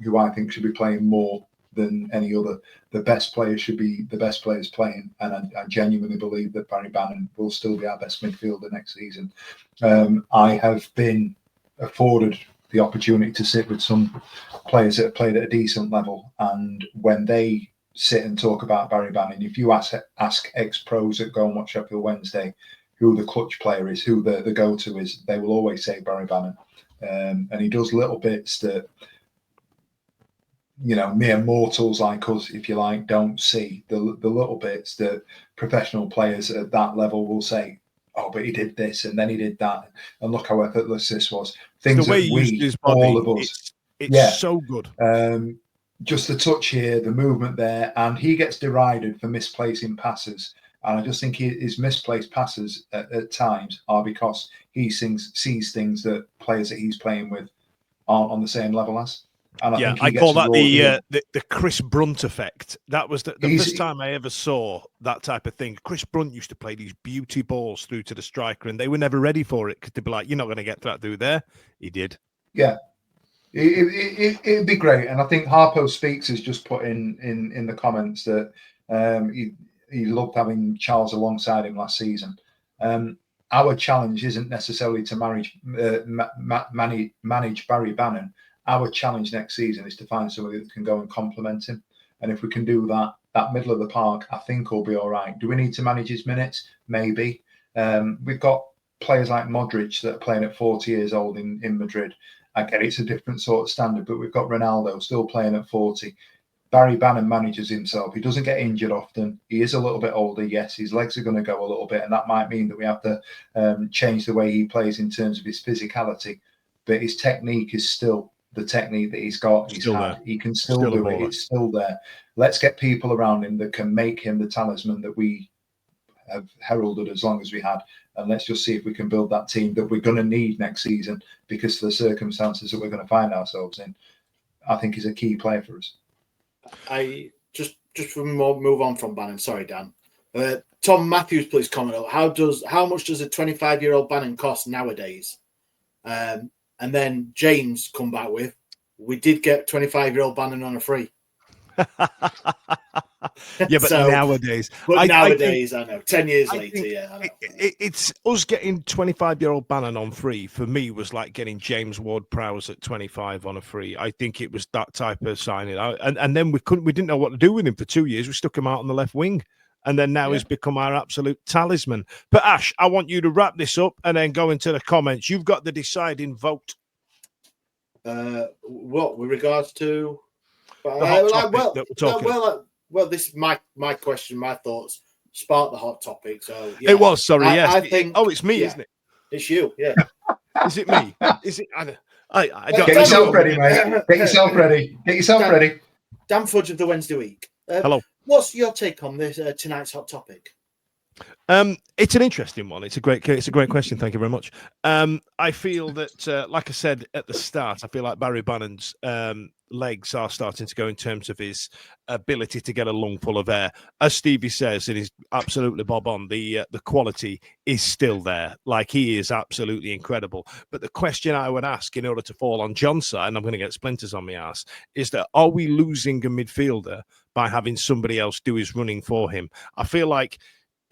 who I think should be playing more than any other. The best players should be the best players playing, and I genuinely believe that Barry Bannon will still be our best midfielder next season. I have been afforded the opportunity to sit with some players that have played at a decent level, and when they sit and talk about Barry Bannon, if you ask ex-pros that go and watch Sheffield Wednesday who the clutch player is, who the go-to is, they will always say Barry Bannon. And he does little bits that, mere mortals like us, if you like, don't see. The little bits that professional players at that level will say, oh, but he did this and then he did that, and look how effortless this was. Things the way that he used his body, all of us, it's so good. Just the touch here, the movement there, and he gets derided for misplacing passes. And I just think his misplaced passes at times are because he sees things that players that he's playing with aren't on the same level as. And I call that the Chris Brunt effect. That was the first time I ever saw that type of thing. Chris Brunt used to play these beauty balls through to the striker, and they were never ready for it because they'd be like, "You're not going to get that through there." He did. Yeah. It'd be great, and I think Harpo Speaks has just put in the comments that he loved having Charles alongside him last season. Our challenge isn't necessarily to manage Barry Bannon. Our challenge next season is to find somebody that can go and complement him, and if we can do that, that middle of the park, I think will be all right. Do we need to manage his minutes? Maybe. We've got players like Modric that are playing at 40 years old in Madrid. I get it's a different sort of standard, but we've got Ronaldo still playing at 40. Barry Bannon manages himself. He doesn't get injured often. He is a little bit older. Yes, his legs are going to go a little bit, and that might mean that we have to change the way he plays in terms of his physicality. But his technique is still the technique that he's got. He can still do it. It's still there. Let's get people around him that can make him the talisman that we have heralded as long as we had. And let's just see if we can build that team that we're going to need next season, because of the circumstances that we're going to find ourselves in. I think he's a key player for us. I just move on from Bannon. Sorry, Dan. Tom Matthews, please comment on how much does a 25-year-old Bannon cost nowadays? And then James come back with, we did get 25-year-old Bannon on a free. Yeah, but nowadays. But nowadays, I know. 10 years later, yeah. I know. It's us getting 25-year-old Bannon on free, for me, was like getting James Ward-Prowse at 25 on a free. I think it was that type of signing. And then we didn't know what to do with him for 2 years. We stuck him out on the left wing. And then now he's become our absolute talisman. But Ash, I want you to wrap this up and then go into the comments. You've got the deciding vote. What, with regards to... the hot topic that we're talking about. Well, this is my question, my thoughts sparked the hot topic. So yeah. It was, sorry, yes. I think. Oh, it's me, isn't it? It's you, yeah. Is it me? Is it? I don't. Get yourself ready, mate. Get yourself ready. Get yourself ready. Dan Fudge of the Wednesday Week. Hello. What's your take on this tonight's hot topic? It's an interesting one. It's a great question. Thank you very much. I feel that, like I said at the start, I feel like Barry Bannon's legs are starting to go in terms of his ability to get a lung full of air. As Stevie says, and he's absolutely bob on, the quality is still there. Like, he is absolutely incredible. But the question I would ask, in order to fall on John's side, and I'm going to get splinters on my ass, is that are we losing a midfielder by having somebody else do his running for him? I feel like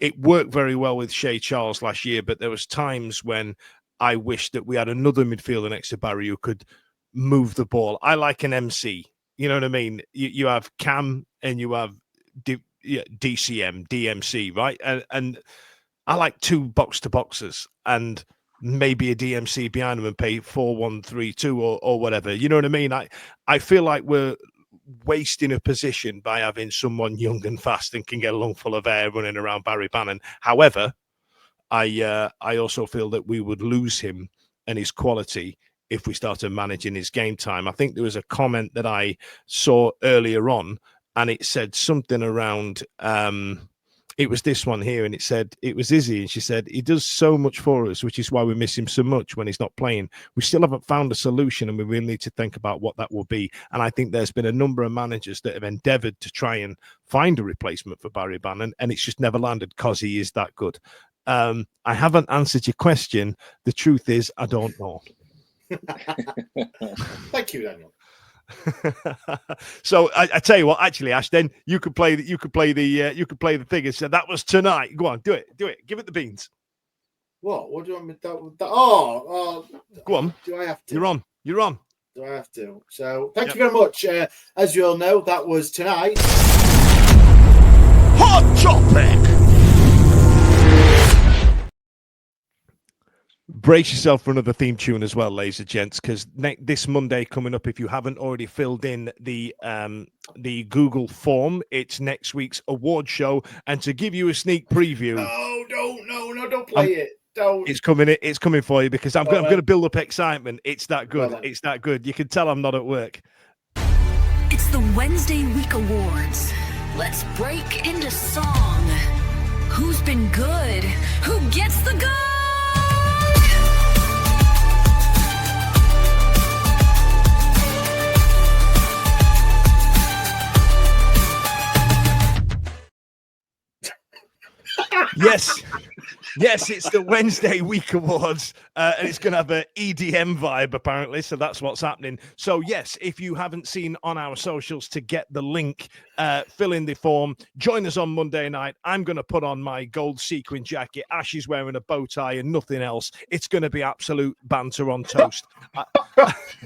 it worked very well with Shea Charles last year, but there was times when I wish that we had another midfielder next to Barry who could move the ball. I like an MC. You know what I mean? You have Cam and you have DCM, DMC, right? And I like two box-to-boxers and maybe a DMC behind them and pay 4-1-3-2 or whatever. You know what I mean? I feel like we're wasting a position by having someone young and fast and can get a lung full of air running around Barry Bannon. However, I also feel that we would lose him and his quality if we started managing his game time. I think there was a comment that I saw earlier on and it said something around. It was this one here, and it said it was Izzy, and she said he does so much for us, which is why we miss him so much when he's not playing. We still haven't found a solution, and we really need to think about what that will be. And I think there's been a number of managers that have endeavoured to try and find a replacement for Barry Bannon, and it's just never landed because he is that good. I haven't answered your question. The truth is, I don't know. Thank you, Daniel. So I tell you what, actually, Ash, then you could play the thing and say that was tonight. Go on, do it, give it the beans. What do you want me to? Oh, go on. Do I have to? You're on. Do I have to? So thank you very much. As you all know, that was tonight. Hot topic. Brace yourself for another theme tune as well, ladies and gents, because this Monday coming up, if you haven't already filled in the Google form, it's next week's award show. And to give you a sneak preview, don't play it. Don't. It's coming for you because I'm going to build up excitement. It's that good. It's that good. You can tell I'm not at work. It's the Wednesday Week Awards. Let's break into song. Who's been good? Who gets the good? Yes, it's the Wednesday Week Awards, and it's going to have an EDM vibe, apparently, so that's what's happening. So, yes, if you haven't seen on our socials to get the link, fill in the form, join us on Monday night. I'm going to put on my gold sequin jacket. Ash is wearing a bow tie and nothing else. It's going to be absolute banter on toast.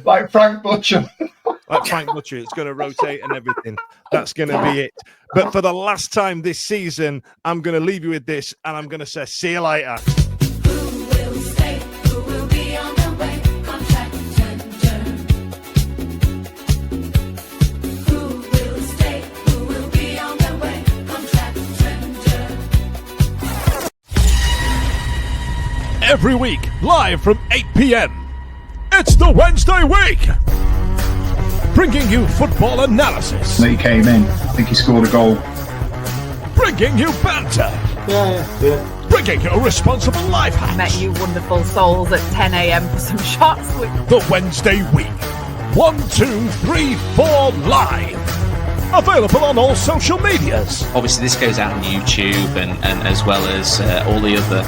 Like Frank Butcher. Like Frank Butcher, it's going to rotate and everything. That's going to be it. But for the last time this season, I'm going to leave you with this, and I'm going to say, see you later. Who will stay? Who will be on the way? Contract tender. Who will stay? Who will be on the way? Contract tender. Every week, live from 8 p.m. It's the Wednesday Week. Bringing you football analysis. He came in. I think he scored a goal. Bringing you banter. Yeah. Bringing you responsible life hacks. Met you wonderful souls at 10 a.m. for some shots. The Wednesday Week. 1, 2, 3, 4 live. Available on all social medias. Obviously, this goes out on YouTube and as well as all the other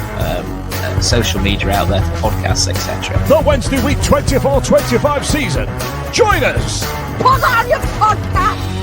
social media out there, podcasts, etc. The Wednesday Week 24-25 season. Join us. Put on your podcast.